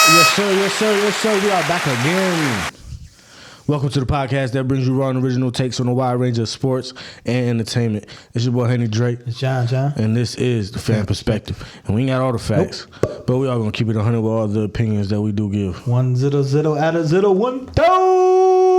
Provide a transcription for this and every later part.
Yes, sir. We are back again. Welcome to the podcast that brings you raw and original takes on a wide range of sports and entertainment. It's your boy, Henry Drake. It's John. And this is the Pham Perspective. And we ain't got all the facts, but we are going to keep it 100 with all the opinions that we do give. 100 out of 1,000.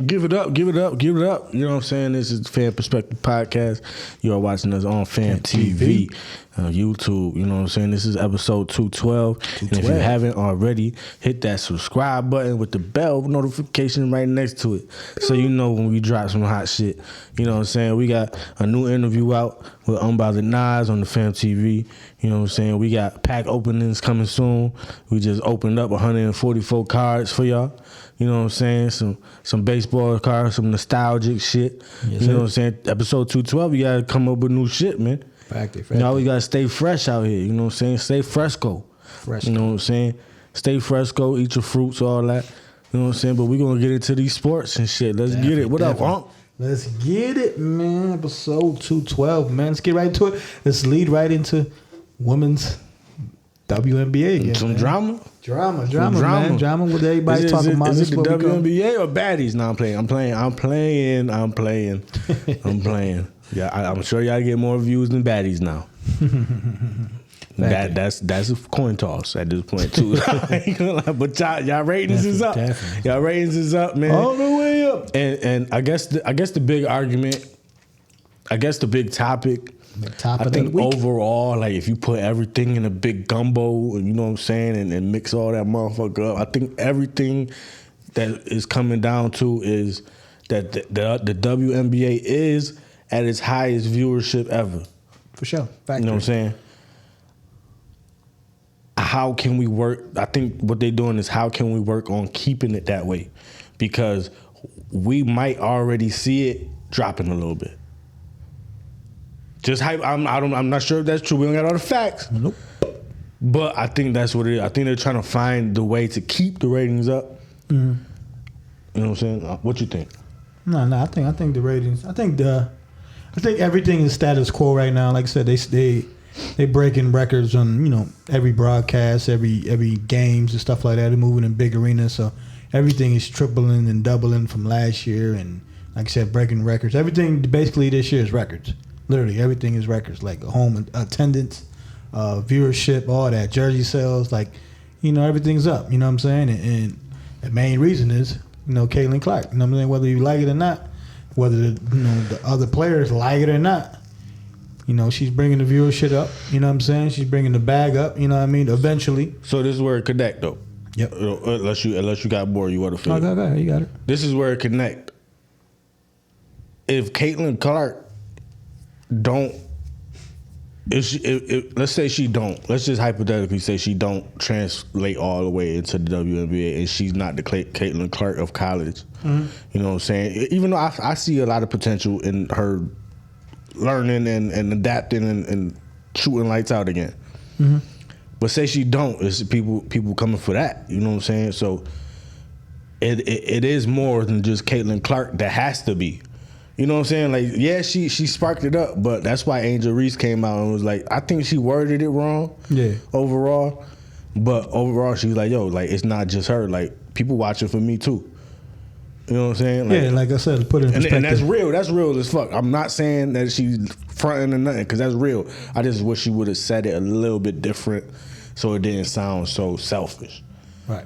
Give it up. You know what I'm saying? This is the Pham Perspective Podcast. You are watching us on PhamTV, YouTube. You know what I'm saying? This is episode 212. And if you haven't already, hit that subscribe button with the bell notification right next to it, so you know when we drop some hot shit. You know what I'm saying? We got a new interview out with Unbothered Nas on the PhamTV. You know what I'm saying? We got pack openings coming soon. We just opened up 144 cards for y'all. You know what I'm saying? Some baseball cards, some nostalgic shit. Yes, you know what I'm saying? Episode 212, you gotta come up with new shit, man. Factory. You know, we gotta stay fresh out here. You know what I'm saying? Stay fresco. You know what I'm saying? Stay fresco, eat your fruits, all that. You know what I'm saying? But we're gonna get into these sports and shit. Let's get it. What up, Pham? Let's get it, man. Episode 212, man. Let's get right into it. Let's lead right into women's WNBA again. Some drama? Drama, man. Drama with everybody talking about. Is it the WNBA or baddies? No, I'm playing. Yeah, I'm sure y'all get more views than baddies now. That's a coin toss at this point too. But y'all ratings is up. Definitely. Y'all ratings is up, man. All the way up. And I guess the big argument, the big topic. I think overall, like if you put everything in a big gumbo, and you know what I'm saying, and mix all that motherfucker up, I think everything that is coming down to is that the WNBA is at its highest viewership ever. For sure. Factory. You know what I'm saying? How can we work? I think what they're doing is how can we work on keeping it that way? Because we might already see it dropping a little bit. Just hype. I'm not sure if that's true. We don't got all the facts. Nope. But I think that's what it is. I think they're trying to find the way to keep the ratings up. Mm-hmm. You know what I'm saying? What you think? No. I think the ratings. I think everything is status quo right now. Like I said, they breaking records on every broadcast, every games and stuff like that. They're moving in big arenas, so everything is tripling and doubling from last year. And like I said, breaking records. Everything basically this year is records. Literally, everything is records, like home attendance, viewership, all that, jersey sales, like, everything's up, you know what I'm saying? And the main reason is, Caitlin Clark, you know what I'm saying? Whether you like it or not, whether, the other players like it or not, she's bringing the viewership up, you know what I'm saying? She's bringing the bag up, you know what I mean? Eventually. So this is where it connect, though. Yep. Unless you got more, you want to feel. Oh, go, you got it. This is where it connect. If Caitlin Clark let's say she don't. Let's just hypothetically say she don't translate all the way into the WNBA, and she's not the Caitlin Clark of college. Mm-hmm. You know what I'm saying? Even though I see a lot of potential in her learning and adapting and shooting lights out again. Mm-hmm. But say she don't, it's people coming for that. You know what I'm saying? So it is more than just Caitlin Clark that has to be. You know what I'm saying? Like, yeah, she sparked it up, but that's why Angel Reese came out and was like, I think she worded it wrong. Yeah. Overall. But overall, she's like, yo, like, it's not just her. Like, people watching for me too. You know what I'm saying? Like, yeah, like I said, put it in perspective. And that's real. That's real as fuck. I'm not saying that she's fronting or nothing, because that's real. I just wish she would have said it a little bit different so it didn't sound so selfish. Right.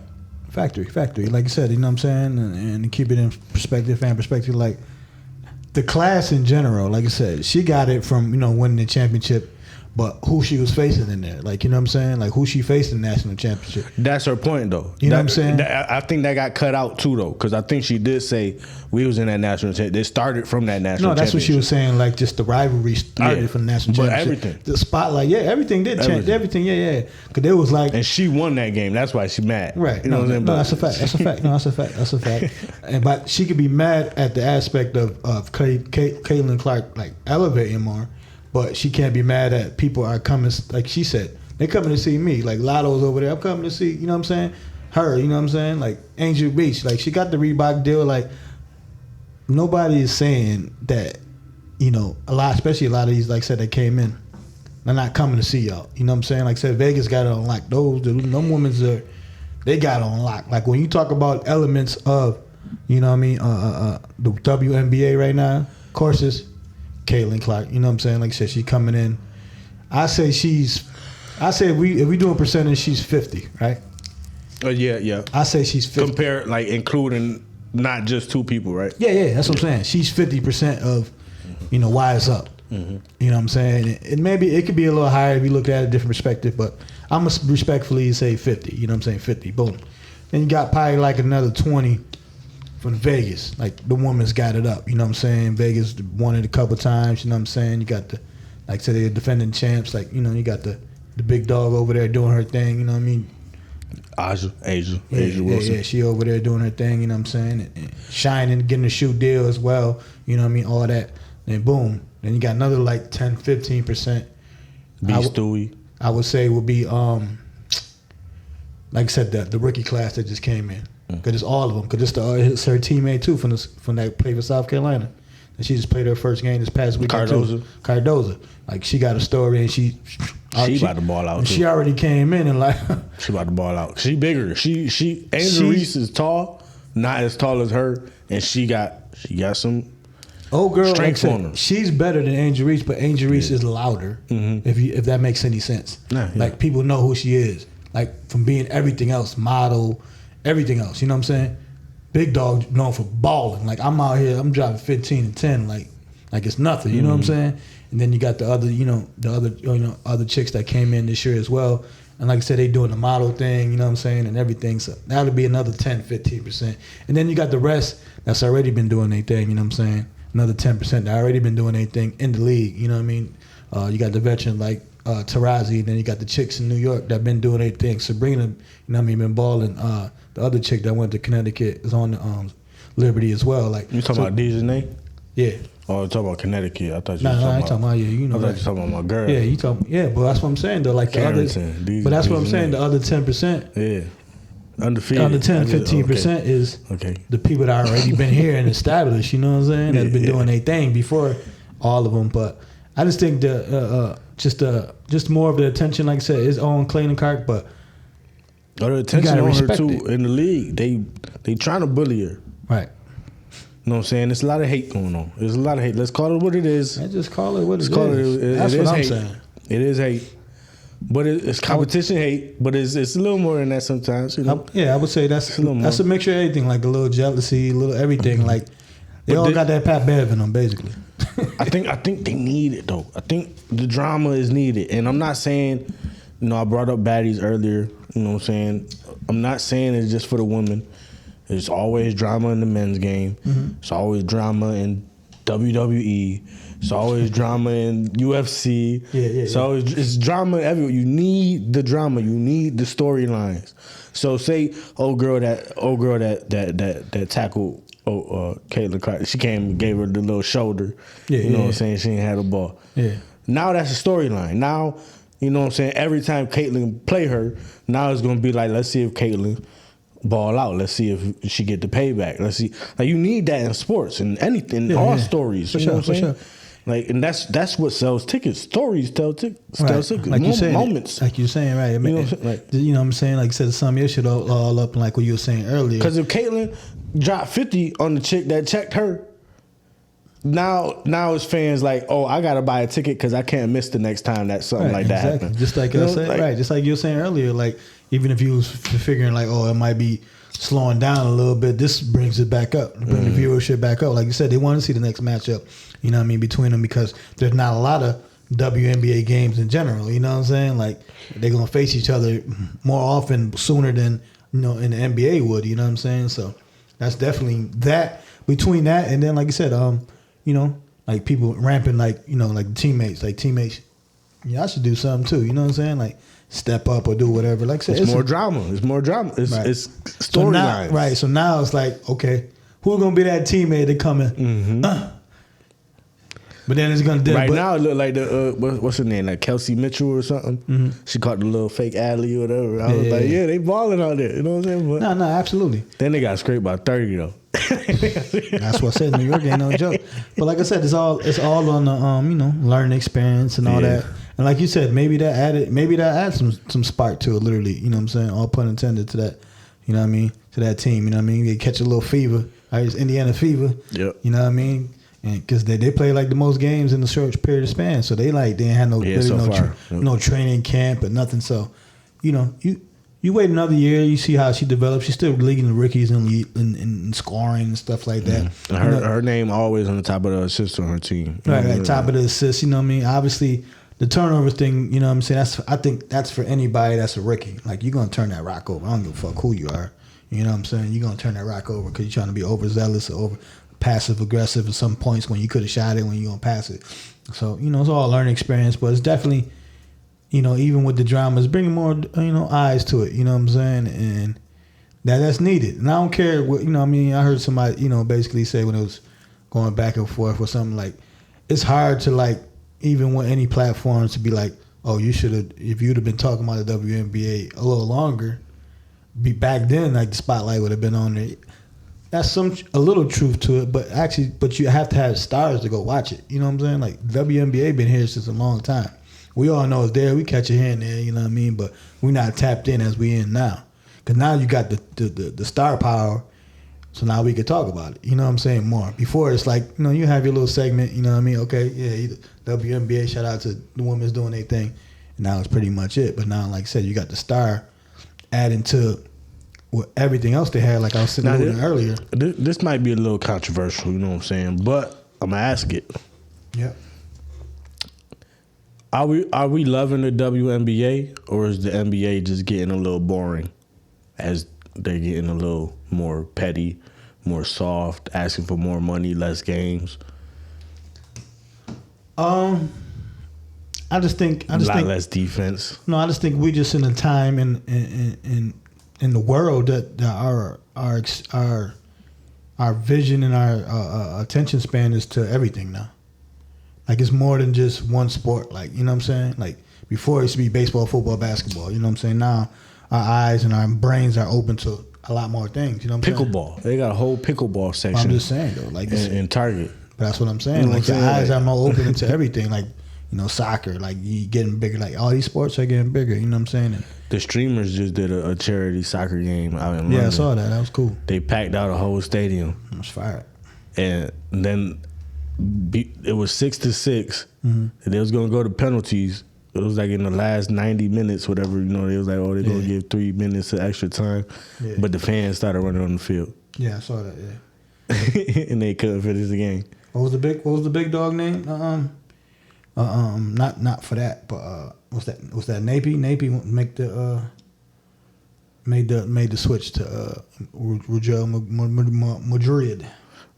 Factory. Like you said, you know what I'm saying? And keep it in perspective, fan perspective, like, the class in general, like I said, she got it from, winning the championship, but who she was facing in there. Like, you know what I'm saying? Like, who she faced in the national championship. That's her point, though. You know what I'm saying? I think that got cut out, too, though, because I think she did say we was in that national championship. They started from that national championship. No, that's what she was saying, like, just the rivalry started from the national championship. But everything. The spotlight, everything did change. Everything, Because it was like... And she won that game. That's why she's mad. Right. You know what I'm saying? No, that's a fact. That's a fact. But she could be mad at the aspect of Caitlin Clark, like, elevating more. But she can't be mad at people are coming, like she said, they coming to see me. Like Lotto's over there, I'm coming to see, you know what I'm saying? Her, you know what I'm saying? Like Angel Reese, like she got the Reebok deal. Like nobody is saying that, a lot, especially a lot of these, like I said, that came in they're not coming to see y'all. You know what I'm saying? Like I said, Vegas got it on lock. Them women's they got it on lock. Like when you talk about elements of, you know what I mean, the WNBA right now, of course it's Caitlin Clark. You know what I'm saying? Like I said, she's coming in. I say if we do a percentage, she's 50, right? Yeah. I say she's 50. Compare, like, including not just two people, right? Yeah, that's what I'm saying. She's 50% of, why it's up. Mm-hmm. You know what I'm saying? And maybe it could be a little higher if you look at it a different perspective, but I'm going to respectfully say 50. You know what I'm saying? 50. Boom. Then you got probably like another 20 from Vegas. Like the woman's got it up. You know what I'm saying? Vegas won it a couple times. You know what I'm saying? You got the, like I said, they're defending champs. Like, you got the big dog over there doing her thing. You know what I mean? Asia Wilson. Yeah, she over there doing her thing. You know what I'm saying? And shining, getting a shoe deal as well. You know what I mean? All that. Then boom. Then you got another like 10, 15%. Stewie. I would say would be, like I said, the rookie class that just came in. Because it's all of them. Because it's her teammate too from that play for South Carolina. And she just played her first game this past week. Cardoza. Like she got a story and she about to ball out. She already came in and like she about to ball out. She bigger. Angel Reese is tall, not as tall as her, and she got some. Oh girl, strength like on her. She's better than Angel Reese, but Angel Reese is louder. Mm-hmm. If that makes any sense. Like people know who she is. Like from being everything else, model, everything else. You know what I'm saying? Big dog known for balling. Like I'm out here, I'm driving 15 and 10, like it's nothing. You know what I'm saying? And then you got the other chicks that came in this year as well. And like I said, they doing the model thing, you know what I'm saying, and everything. So that'll be another 10, 15%. And then you got the rest that's already been doing their thing, you know what I'm saying? Another 10% that already been doing their thing in the league, you know what I mean? You got the veteran like Tarazi, and then you got the chicks in New York that been doing their thing. Sabrina, you know what I mean, been balling. The other chick that went to Connecticut is on the Liberty as well. Like you talking about Dejanay? Yeah. Oh, you talking about Connecticut? I thought you. I ain't talking about you. I thought you talking about my girl. Yeah, you talking? Yeah, but that's what I'm saying though. Like the other, but that's what I'm saying. The other 10%. Yeah. Undefeated. Under 10, 15% is the people that already been here and established. You know what I'm saying? That have been doing their thing before all of them. But I just think just more of the attention, like I said, is on Clayton Clark, but the attention on her too in the league. They trying to bully her. Right. You know what I'm saying? There's a lot of hate going on. There's a lot of hate. Let's call it what it is. Let's just call it what it is. That's what I'm saying. It is hate. But it's competition hate, but it's a little more than that sometimes. You know? I would say that's a mixture of everything, like a little jealousy, a little everything. Like they all got that Pat Bev in them, basically. I think they need it though. I think the drama is needed, and I'm not saying, I brought up baddies earlier. You know what I'm saying? I'm not saying it's just for the women. There's always drama in the men's game. Mm-hmm. It's always drama in WWE. It's always drama in UFC. So it's drama everywhere. You need the drama. You need the storylines. So say old girl that tackled Caitlin Clark. She came and gave her the little shoulder. You know what I'm saying? She ain't had a ball. Yeah. Now that's a storyline. Now, you know what I'm saying? Every time Caitlin play her, now it's gonna be like, let's see if Caitlin ball out. Let's see if she get the payback. Let's see. Like you need that in sports and anything, all stories. You know what I'm saying? Like, and that's what sells tickets. Stories sell tickets. Like you saying, moments. Like you're saying, right? You know what I'm saying? Like you said, some of your shit all up, like what you were saying earlier. Because if Caitlin dropped 50 on the chick that checked her, now it's fans like, oh, I gotta buy a ticket because I can't miss the next time that something like that happens. Just like I said, right? Just like you were saying earlier, like even if you was figuring like, oh, it might be slowing down a little bit, this brings it back up, bring the viewership back up. Like you said, they want to see the next matchup. You know what I mean, between them, because there's not a lot of WNBA games in general. You know what I'm saying? Like they're gonna face each other more often, sooner than in the NBA would. You know what I'm saying? So that's definitely that. Between that and then, like you said, like people ramping, like like teammates, I should do something too. You know what I'm saying? Like step up or do whatever. Like I said, it's more drama. It's more drama. It's storylines. Right. So now it's like, okay, who's gonna be that teammate that coming? Mm-hmm. But then it's gonna now it look like the what's her name, like Kelsey Mitchell or something. Mm-hmm. She caught the little fake alley or whatever. I was like, they balling out there. You know what I'm saying? But no, absolutely. Then they got scraped by 30 though. That's what I said. New York ain't no joke. But like I said, it's all on the learning experience and all that. And like you said, maybe that adds some spark to it. Literally, you know what I'm saying? All pun intended to that. You know what I mean? To that team. You know what I mean? They catch a little fever. Right? It's Indiana fever. Yep. You know what I mean? And because they play like the most games in the short period of span, so they ain't had no training camp or nothing. So, you know, you wait another year, you see how she develops. She's still leading the rookies in scoring and stuff like that. Mm-hmm. Her name always on the top of the assists on her team. Right, top of the assists. You know what I mean? Obviously, the turnover thing. You know what I'm saying? I think that's for anybody that's a rookie. Like, you're gonna turn that rock over. I don't give a fuck who you are. You know what I'm saying? You're gonna turn that rock over because you're trying to be overzealous or over passive aggressive at some points when you could have shot it when you're gonna pass it. So, you know, it's all a learning experience, but it's definitely, you know, even with the drama, it's bringing more, you know, eyes to it. You know what I'm saying? And that's needed. And I don't care what, you know what I mean? I heard somebody, you know, basically say when it was going back and forth or something, like, it's hard to, like, even with any platforms to be like, oh, you should have, if you'd have been talking about the WNBA a little longer, be back then, like, the spotlight would have been on there. That's a little truth to it, but you have to have stars to go watch it. You know what I'm saying? Like, WNBA been here since a long time. We all know it's there. We catch it here and there, you know what I mean? But we're not tapped in as we in now. Because now you got the star power, so now we can talk about it. You know what I'm saying? More. Before, it's like, you know, you have your little segment, you know what I mean? Okay, yeah, WNBA, shout out to the women's doing their thing. And now it's pretty much it. But now, like I said, you got the star adding to everything else they had, like I was sitting earlier. This might be a little controversial, you know what I'm saying? But I'm going to ask it. Yeah. Are we loving the WNBA, or is the NBA just getting a little boring as they're getting a little more petty, more soft, asking for more money, less games? I just think less defense. No, I just think we just in a time in the world that our vision and our attention span is to everything now. Like, it's more than just one sport. Like, you know what I'm saying? Like, before it used to be baseball, football, basketball. You know what I'm saying? Now our eyes and our brains are open to a lot more things. You know what I'm saying? Pickleball. They got a whole pickleball section. I'm just saying, though. Like, in Target. But that's what I'm saying. You know like, your eyes are more open to everything. Like, you know, soccer. Like, you getting bigger. Like, all these sports are getting bigger. You know what I'm saying? And the Streamers just did a charity soccer game out in London. Yeah, I saw that. That was cool. They packed out a whole stadium. It was fire. And then it was 6-6. Mm-hmm. And they was gonna go to penalties. It was like in the last 90 minutes, whatever. You know, they was like, oh, they're gonna give 3 minutes of extra time. Yeah. But the fans started running on the field. Yeah, I saw that. Yeah. And they couldn't finish the game. What was the big dog name? Not for that, but what's that? Napi made the switch to Real Madrid.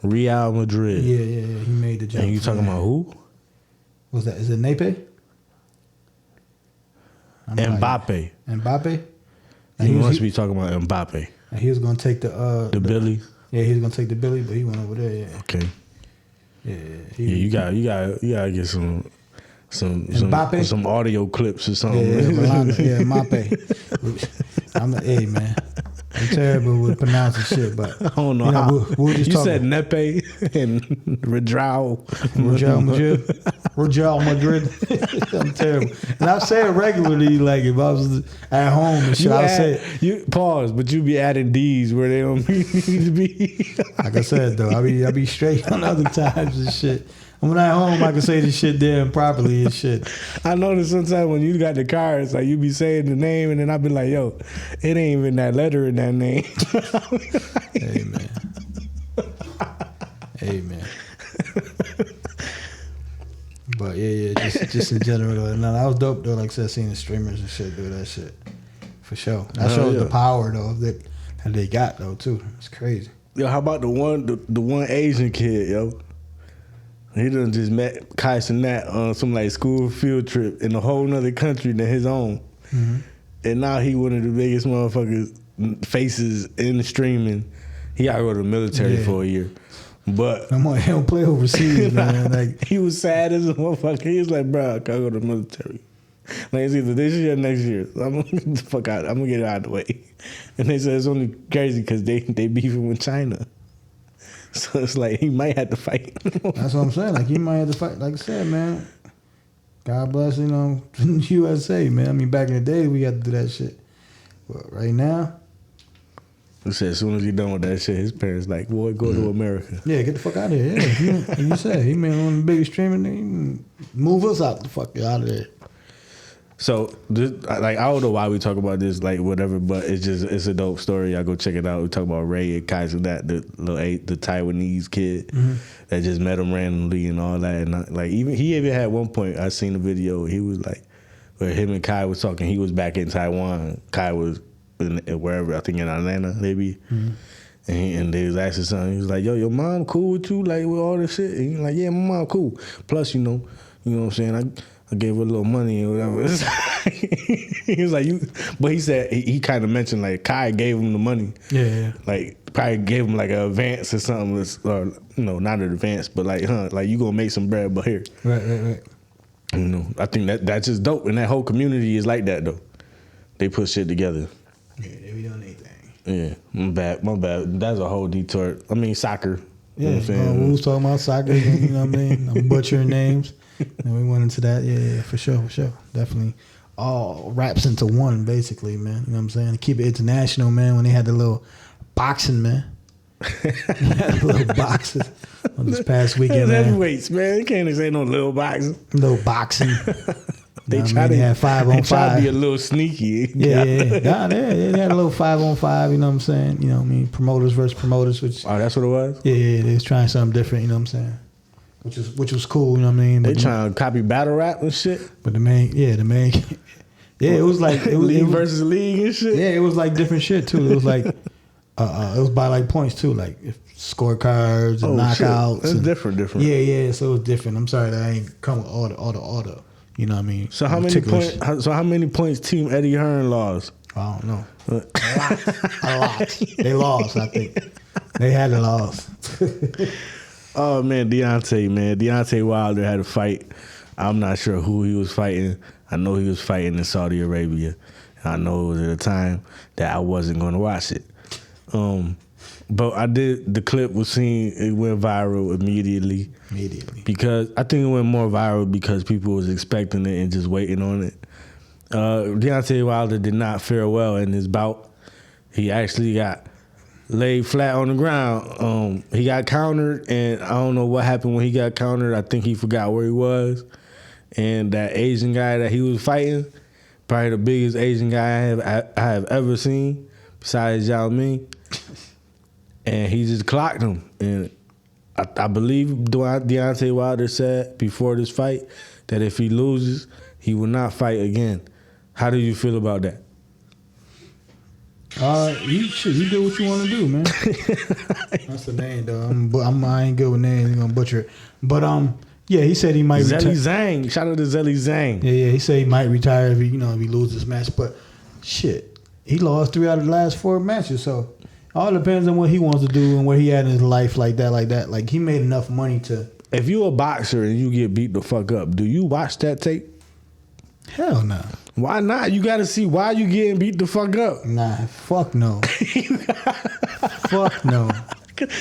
Real Madrid. Yeah. He made the jump. And you talking about who? What's that? Is it Nape? Mbappe. Mbappe? You must be talking about Mbappe. And he was gonna take the Billy. Yeah, he was gonna take the Billy, but he went over there. Yeah. Okay. Yeah. You gotta get some audio clips or something. Yeah, Mbappe. Hey man, I'm terrible with pronouncing shit, but I don't know, how. We'll just you talk. said Nepe and Real Madrid. I'm terrible, and I say it regularly. Like, if I was at home and shit, I would say it. You pause, but you be adding D's where they don't need to be. Like I said though, I be straight on other times and shit. When I'm at home, I can say this shit there properly and shit. I notice sometimes when you got the cards, like, you be saying the name, and then I be like, yo, it ain't even that letter in that name. Hey, man. But, yeah, just in general. And that was dope, though, like I said, seeing the streamers and shit do that shit. For sure. That shows the power, though, that they got, though, too. It's crazy. Yo, how about the one Asian kid, yo? He done just met Kyson Nat on some like school field trip in a whole nother country than his own. Mm-hmm. And now he one of the biggest motherfuckers faces in the streaming. He gotta go to the military for a year. But he don't play overseas, man. Like, he was sad as a motherfucker. He was like, bro, I gotta go to the military. Like, it's either this year or next year. So I'm gonna get the fuck out. I'm gonna get it out of the way. And they said it's only crazy because they beefing with China. So it's like he might have to fight. That's what I'm saying. Like, he might have to fight. Like I said, man, God bless, USA, man. I mean, back in the day, we had to do that shit. But right now, He said as soon as he done with that shit, his parents like, boy, go to America. yeah, get the fuck out of here. Yeah, like you said, he made one of the biggest streaming thing. Move us out the fuck out of there. So, I don't know why we talk about this, like, whatever, but it's a dope story. Y'all go check it out. We talk about Ray and Kaiser, the Taiwanese kid that just met him randomly and all that. And, he even had one point, I seen a video, he was like, where him and Kai was talking, he was back in Taiwan. Kai was wherever, I think in Atlanta, maybe. And they was asking something. He was like, yo, your mom cool with you, like, with all this shit? And he was like, yeah, my mom cool. Plus, you know what I'm saying? I gave her a little money or whatever. He was like, but he said, he kind of mentioned, like, Kai gave him the money. Yeah. Like, probably gave him, like, an advance or something. Or, not an advance, but, like, you going to make some bread, but here. Right. I think that's just dope. And that whole community is like that, though. They put shit together. Yeah, they be doing anything. Yeah, my bad. That's a whole detour. I mean, soccer. Yeah, you know what I'm saying? we was talking about soccer, you know what I mean? I'm butchering names. And we went into that. Yeah, for sure. Definitely all wraps into one, basically, man. You know what I'm saying? Keep it international, man, when they had the little boxing, man. Little boxing on this past weekend, man. Heavyweights, man. You can't say no little boxing. Little boxing. They try to have 5-on-5. They try to be a little sneaky. Yeah. They had a little 5-on-5. You know what I'm saying? You know what I mean? Promoters versus promoters. Which that's what it was. Yeah. They was trying something different. You know what I'm saying? Which was cool. You know what I mean? They trying to copy battle rap and shit. But the main. Yeah, it was like league versus league and shit. Yeah, it was like different shit too. It was like it was by like points too, like scorecards and knockouts. That's different. Yeah. So it was different. I'm sorry that I ain't come with all the. You know what I mean? So how many points Team Eddie Hearn lost? I don't know. A lot. They lost. I think they had a loss. Oh man, Deontay Wilder had a fight. I'm not sure who he was fighting. I know he was fighting in Saudi Arabia. And I know it was at a time that I wasn't going to watch it. But I did. The clip was seen. It went viral immediately. Because I think it went more viral because people was expecting it and just waiting on it. Deontay Wilder did not fare well in his bout. He actually got laid flat on the ground. He got countered, and I don't know what happened when he got countered. I think he forgot where he was. And that Asian guy that he was fighting, probably the biggest Asian guy I have ever seen, besides Yao Ming. And he just clocked him. And I believe Deontay Wilder said before this fight that if he loses, he will not fight again. How do you feel about that? You do what you want to do, man. That's the name, though. I ain't good with names. I'm gonna butcher it. But yeah, he said he might retire. Zhang, shout out to Zelly Zhang. Yeah, he said he might retire if he loses this match. But shit, he lost 3 out of the last 4 matches. So all depends on what he wants to do and where he at in his life, like that. Like he made enough money to. If you a boxer and you get beat the fuck up, do you watch that tape? Hell no. Why not? You got to see why you getting beat the fuck up. Nah, fuck no. Fuck no.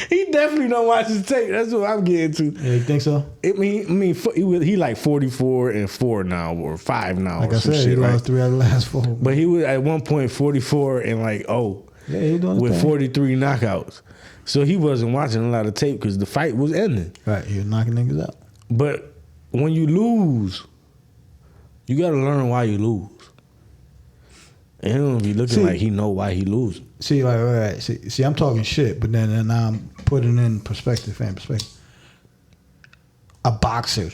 He definitely don't watch his tape. That's what I'm getting to. Yeah, you think so? I mean, he like 44-4 now or 5 now. Like or I some said, shit, he lost right? 3 out of the last 4. But he was at one point 44 and like yeah, he doing with thing. 43 knockouts. So he wasn't watching a lot of tape because the fight was ending. Right, he was knocking niggas out. But when you lose, you got to learn why you lose. And he don't be looking like he know why he losing. See, like, all right. See, I'm talking shit, but then now I'm putting it in perspective. A boxer,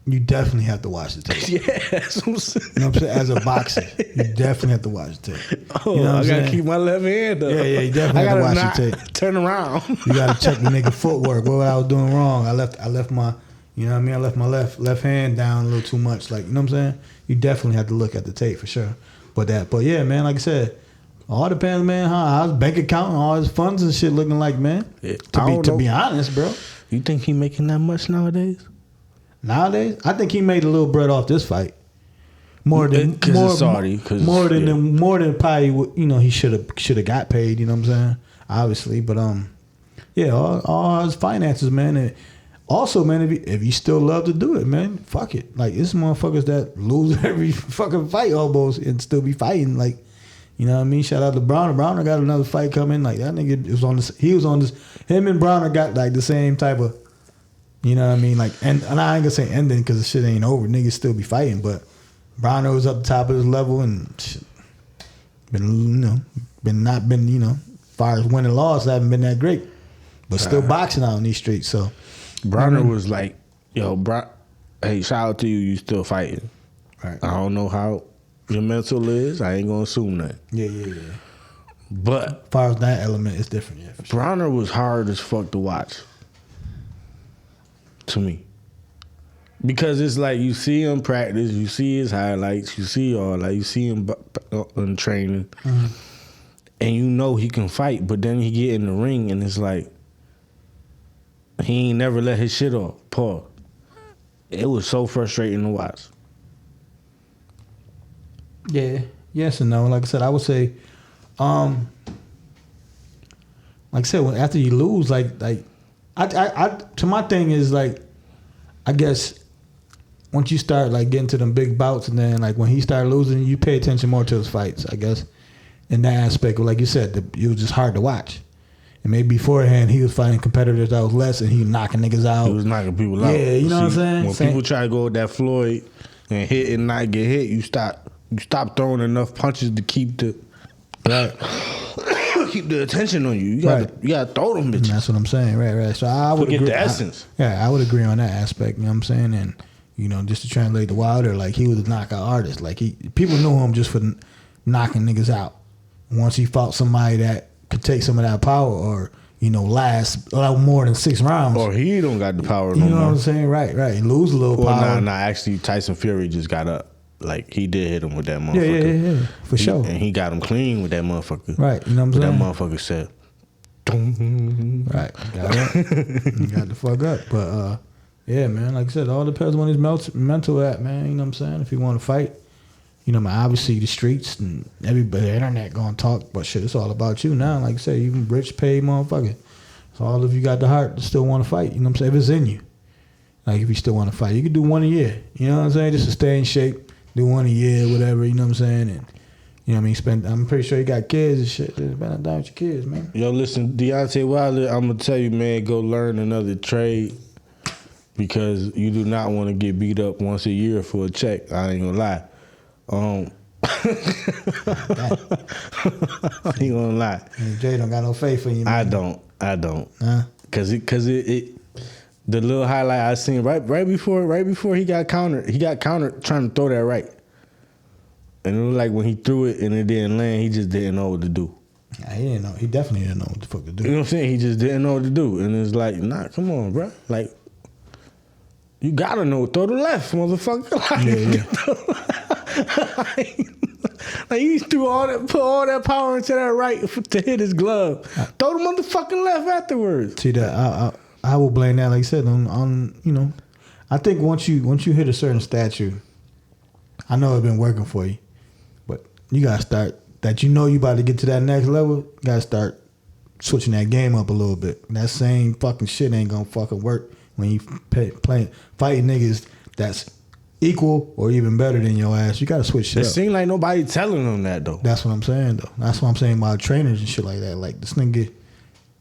you definitely have to watch the tape. Yeah, that's what I'm saying. You know what I'm saying? As a boxer, you definitely have to watch the tape. Oh, you know what I got to saying? keep my left hand up. Yeah, you definitely have to watch the tape. Turn around. You got to check the nigga footwork. What I was doing wrong. I left my, you know what I mean? I left my left hand down a little too much. Like, you know what I'm saying? You definitely have to look at the tape for sure. But yeah, man, like I said, all depends, man, how his bank account and all his funds and shit looking like, man. Yeah, to be honest, bro. You think he making that much nowadays? Nowadays, I think he made a little bread off this fight. More than probably he should have got paid. You know what I'm saying? Obviously, but yeah, all his finances, man. And Also, man, if you still love to do it, man, fuck it. Like, it's motherfuckers that lose every fucking fight almost and still be fighting. Like, you know what I mean? Shout out to Browner. Browner got another fight coming. Like, that nigga was on this. He was on this. Him and Browner got like the same type of, you know what I mean? Like, and I ain't gonna say ending because the shit ain't over. Niggas still be fighting, but Browner was up the top of his level and shit, been, you know, as far as winning loss, haven't been that great. But still boxing out in these streets, so. Browner was like, yo, hey, shout out to you, you still fighting. Right. I don't know how your mental is. I ain't gonna assume that. Yeah. But As far as that element, it's different, yeah. For sure. Browner was hard as fuck to watch. To me. Because it's like you see him practice, you see his highlights, you see all that, you see him in training, Mm-hmm. and you know he can fight, but then he get in the ring and it's like, he ain't never let his shit off. Pause. It was so frustrating to watch. Yeah. Yes and no. Like I said, I would say, like I said, after you lose, I to my thing is like, I guess once you start like getting to them big bouts, and then like when he started losing, you pay attention more to his fights. I guess in that aspect, like you said, it was just hard to watch. And maybe beforehand he was fighting competitors that was less, and he was knocking niggas out. He was knocking people out. Yeah, you know what I'm saying. When people try to go with that Floyd and hit and not get hit, you stop throwing enough punches to keep the keep the attention on you. You gotta throw them bitches. That's what I'm saying. Right. So I would Forget agree. the essence. I would agree on that aspect. You know what I'm saying? And you know, just to translate the Wilder, like he was a knockout artist. Like people knew him just for knocking niggas out. Once he fought somebody that could take some of that power, or you know, last a lot more than 6 rounds, or he don't got the power no more. You know what I'm saying? Right. And lose a little power. Nah. Actually, Tyson Fury just got up. Like he did hit him with that motherfucker. Yeah, for sure. And he got him clean with that motherfucker. Right. You know what I'm saying? That motherfucker said. Right. You got the fuck up. But yeah, man. Like I said, it all depends on his mental at, man. You know what I'm saying? If he want to fight. You know, man, obviously the streets and everybody, the internet gonna talk, but shit, it's all about you now. Like I said, you rich, paid motherfucker. It's all if you got the heart to still want to fight. You know what I'm saying? If it's in you. Like if you still want to fight, you can do 1 a year. You know what I'm saying? Just to stay in shape, do 1 a year, whatever. You know what I'm saying? And you know what I mean? I'm pretty sure you got kids and shit. Just spend time with your kids, man. Yo, listen, Deontay Wilder, I'm gonna tell you, man, go learn another trade because you do not want to get beat up once a year for a check. I ain't gonna lie. I ain't gonna lie. Jay don't got no faith in you, man. I don't. Huh? Cause the little highlight I seen right before he got countered trying to throw that right. And it was like when he threw it and it didn't land, he just didn't know what to do. Yeah, he didn't know. He definitely didn't know what the fuck to do. You know what I'm saying? He just didn't know what to do. And it's like, nah, come on, bro. Like, you gotta know. Throw the left, motherfucker. Like he put all that power into that right to hit his glove. Throw the motherfucking left afterwards. See that? I will blame that, like I said, on you know. I think once you hit a certain stature, I know it's been working for you, but you gotta start that. You know you about to get to that next level. You gotta start switching that game up a little bit. That same fucking shit ain't gonna fucking work when you fighting niggas that's equal or even better than your ass. You gotta switch shit up. It seems like nobody telling them that though. That's what I'm saying though. That's what I'm saying about trainers and shit like that. Like this nigga,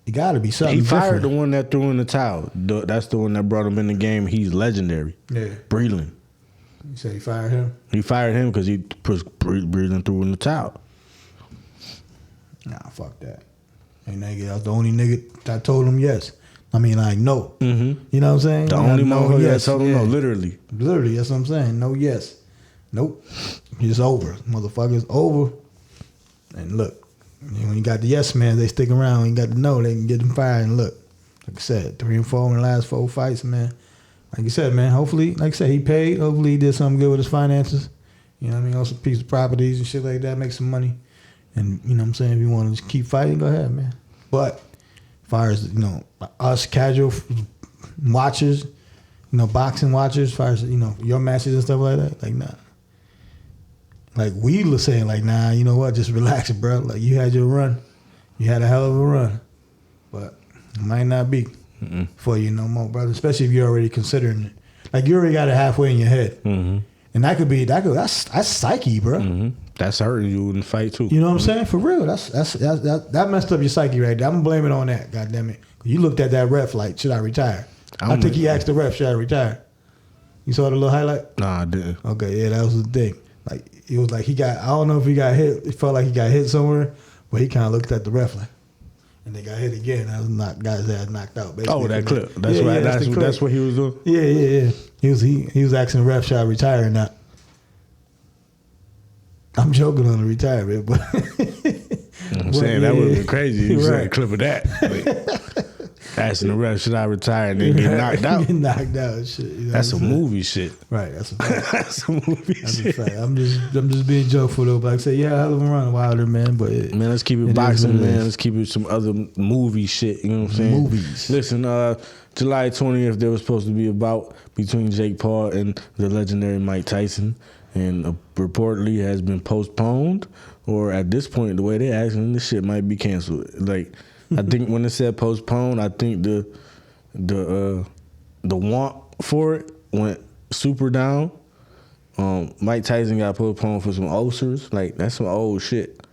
you gotta be something. He fired different. the one that threw in the towel. That's the one that brought him in the game. He's legendary. Yeah. Breland. You say he fired him? He fired him because he pushed Breland threw in the towel. Nah, fuck that. And nigga, I was the only nigga that told him yes. I mean, like, no. Mm-hmm. You know what I'm saying? The only motherfucker that told him no, literally. Literally, that's what I'm saying. No, yes. Nope. It's over. Motherfucker's over. And look, when you got the yes man, they stick around. When you got the no, they can get them fired. And look, like I said, 3 and 4 in the last 4 fights, man. Like you said, man, hopefully, like I said, he paid. Hopefully he did something good with his finances. You know what I mean? Also, piece of properties and shit like that, make some money. And, you know what I'm saying, if you want to just keep fighting, go ahead, man. But as far as, you know, us casual watchers, you know, boxing watchers, as far as, you know, your matches and stuff like that, like, nah. Like, we were saying, like, nah, you know what, just relax, bro. Like, you had your run. You had a hell of a run. But it might not be. for you no more, brother. Especially if you're already considering it. Like you already got it halfway in your head, and that's psyche, bro. That's hurting you in the fight too. You know what I'm saying? For real, that messed up your psyche right there. I'm gonna blame it on that. God damn it! You looked at that ref like, should I retire? I think he asked the ref, should I retire? You saw the little highlight? Nah, I didn't. Okay, yeah, that was the thing. Like it was like I don't know if he got hit. It felt like he got hit somewhere, but he kind of looked at the ref like, and they got hit again. That was guy's ass knocked out. Basically. Oh, that clip. That's right. That's what he was doing. Yeah. He was asking the ref, should I retire or not? I'm joking on the retirement, but I'm saying that would have been crazy. You said a clip of that. Like, asking the ref, should I retire and then get knocked out? Get knocked out and shit. You know that's some movie shit. Right, that's a fact. That's some movie shit. A fact. I'm just being jokeful though, but like I say, yeah, hell of a run, Wilder, man. But man, let's keep it boxing, man. Let's keep it some other movie shit. You know what I'm saying? Movies. Listen, July 20th, there was supposed to be a bout between Jake Paul and the legendary Mike Tyson. And reportedly has been postponed, or at this point, the way they're asking, this shit might be canceled. Like, I think when it said postponed, I think the want for it went super down. Mike Tyson got postponed for some ulcers. Like, that's some old shit.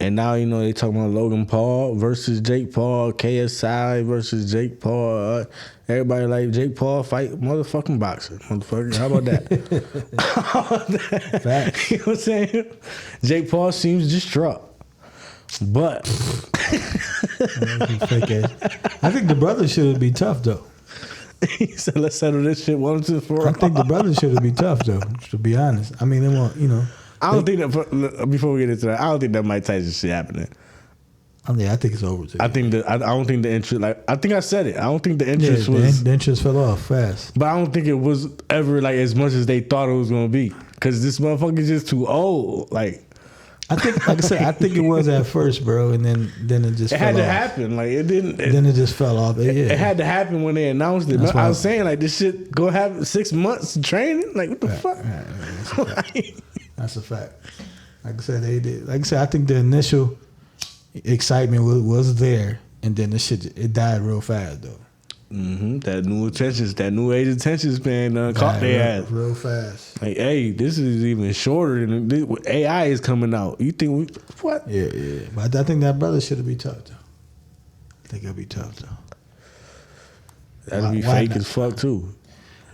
And now, you know, they talking about Logan Paul versus Jake Paul, KSI versus Jake Paul. Everybody like Jake Paul fight motherfucking boxer. Motherfucker, how about that? Facts. You know what I'm saying? Jake Paul seems distraught. But I think the brother should be tough though. He said, let's settle this shit once and for all. I think the brother should be tough though, to be honest. I mean, they want, you know. I don't think that, before we get into that, I don't think that Mike Tyson shit happening. I think it's over. I don't think the interest, like, I think I said it. I don't think the interest was. The interest fell off fast. But I don't think it was ever like as much as they thought it was going to be. Because this motherfucker's just too old. Like I think, like I said, I think it was at first, bro, and then it just. It fell had to off. happen. Like it didn't. Then it just fell off. It had to happen when they announced it. That's I was saying like this shit go have 6 months of training. Like what the fuck? Right. That's a fact. Like I said, they did. Like I said, I think the initial excitement was there, and then the shit it died real fast though. That new age attention span caught their ass real fast. Like, hey, this is even shorter than this, AI is coming out. You think what? Yeah. But I think that brother should be tough though. I think it'll be tough though. That'd be fake as fuck too.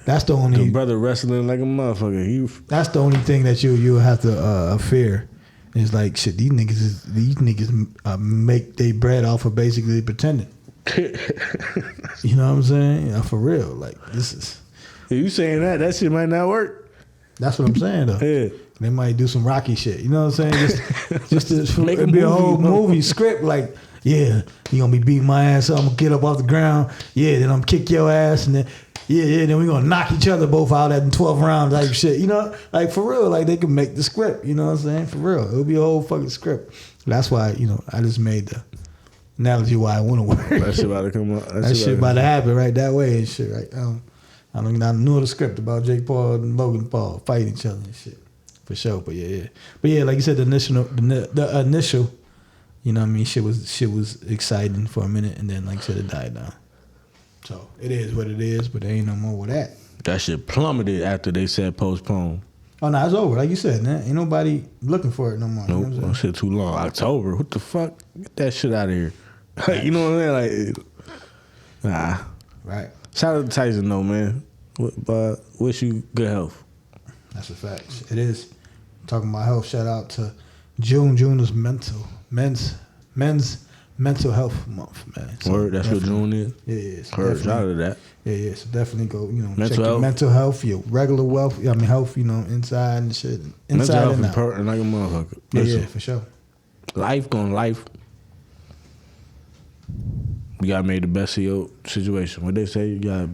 That's the only the brother wrestling like a motherfucker. That's the only thing that you have to fear. It's like shit. These niggas make their bread off of basically pretending. You know what I'm saying? For real. Like this is. If you saying that shit might not work. That's what I'm saying though. Yeah. They might do some Rocky shit. You know what I'm saying? Just to make it be a whole movie script. Like, yeah, you gonna be beating my ass up. I'm gonna get up off the ground. Yeah, then I'm gonna kick your ass, and then. Yeah, then we're going to knock each other both out at 12 rounds type shit. You know, like for real, like they can make the script. You know what I'm saying? For real. It'll be a whole fucking script. That's why, you know, I just made the analogy why I want to work. That shit about to come up. That shit about to happen right that way and shit. Right? I knew the script about Jake Paul and Logan Paul fighting each other and shit. For sure. But yeah, like you said, the initial, you know what I mean, shit was exciting for a minute, and then like I said, it died down. So it is what it is, but there ain't no more with that. That shit plummeted after they said postpone. Oh no, it's over. Like you said, man, ain't nobody looking for it no more. Nope, that shit too long. October, what the fuck? Get that shit out of here. You know what I'm saying? Like, nah. Right. Shout out to Tyson though, man. Wish you good health. That's a fact. It is. Talking about health. Shout out to June. June is men's mental health month, man. So word, that's what June is? Yeah. So heard, shout out to that. Yeah. So definitely go, mental check your mental health, your regular health, inside and shit. Inside mental and health out. Important like a motherfucker. Yeah, for sure. Life gonna life. You gotta make the best of your situation. What they say, you gotta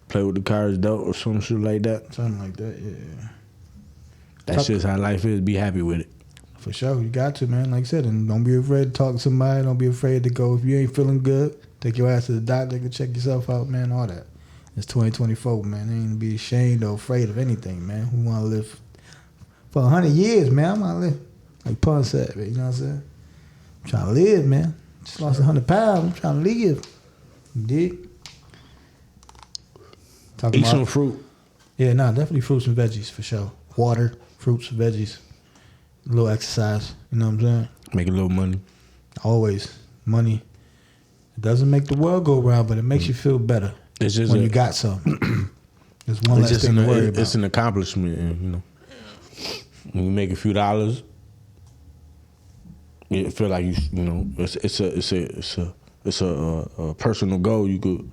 play with the cards dealt or some shit like that. Something like that, yeah. That's just how life is. Be happy with it. For sure, you got to, man. Like I said, and don't be afraid to talk to somebody. Don't be afraid to go. If you ain't feeling good, take your ass to the doctor. Go check yourself out, man. All that. It's 2024, man. Ain't be ashamed or afraid of anything, man. We want to live for 100 years, man. I want to live like Pham said, man. You know what I'm saying? I'm trying to live, man. Just lost 100 pounds. I'm trying to live. You dig? Eat some fruit. Yeah, definitely fruits and veggies for sure. Water, fruits, veggies, a little exercise. You know what I'm saying? Make a little money. Always money. It doesn't make the world go round, but it makes you feel better. It's just when you got something. There's one less thing to worry about. It's an accomplishment, and, you know. When you make a few dollars, you feel like you know it's a personal goal. You could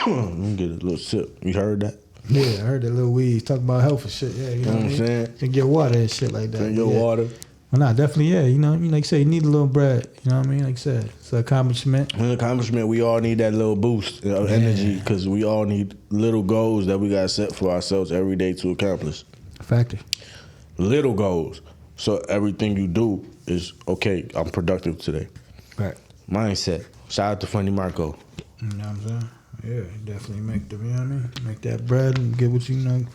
let me get a little sip. You heard that? Yeah, I heard that little weed talk about health and shit. Yeah, you know what I'm saying? Drink your water and shit like that. Drink your water. Well, definitely, yeah. You know, like you say, you need a little bread. You know what I mean? Like I said, it's an accomplishment. An accomplishment. We all need that little boost of energy because we all need little goals that we got set for ourselves every day to accomplish. Factor. Little goals. So everything you do is, okay, I'm productive today. Right. Mindset. Shout out to Funny Marco. You know what I'm saying? Yeah, definitely make the, you know what I mean? Make that bread and get what you know,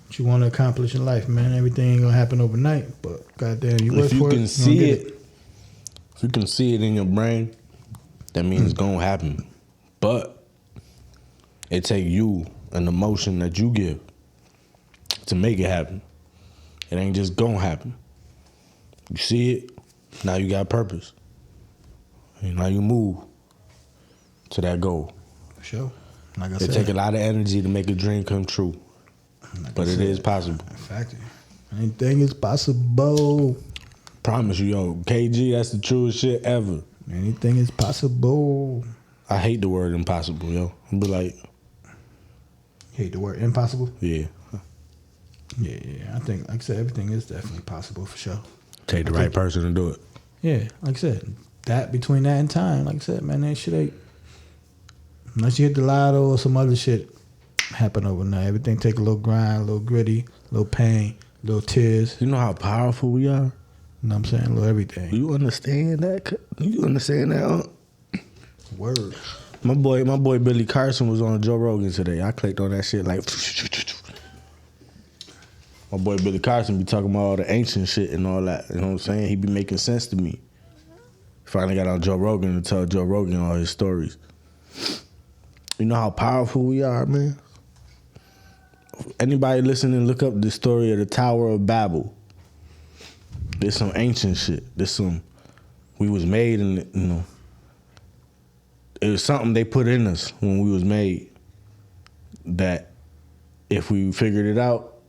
what you want to accomplish in life, man. Everything ain't gonna happen overnight, but goddamn, you work for it. If you can see it, if you can see it in your brain, that means it's gonna happen. But it take you and the motion that you give to make it happen. It ain't just gonna happen. You see it, now you got purpose. And now you move to that goal. For sure. Like I It said, take a lot of energy to make a dream come true. like But it is possible. Factor. Anything is possible. Promise you, yo, KG, that's the truest shit ever. Anything is possible. I hate the word impossible, yo. I'll be like, Hate the word impossible? yeah. Yeah. I think, like I said, everything is definitely possible for sure. Take the right person to do it. Yeah, like I said, that between that and time, like I said, man, that shit ain't. Unless you hit the lotto or some other shit happen overnight. Everything take a little grind, a little gritty, a little pain, a little tears. You know how powerful we are? You know what I'm saying? A little everything. You understand that? You understand that? Word. My boy Billy Carson was on Joe Rogan today. I clicked on that shit like. My boy Billy Carson be talking about all the ancient shit and all that. You know what I'm saying? He be making sense to me. Finally got on Joe Rogan to tell Joe Rogan all his stories. You know how powerful we are, man? Anybody listening, look up the story of the Tower of Babel. There's some ancient shit. We was made in, you know, it was something they put in us when we was made that if we figured it out,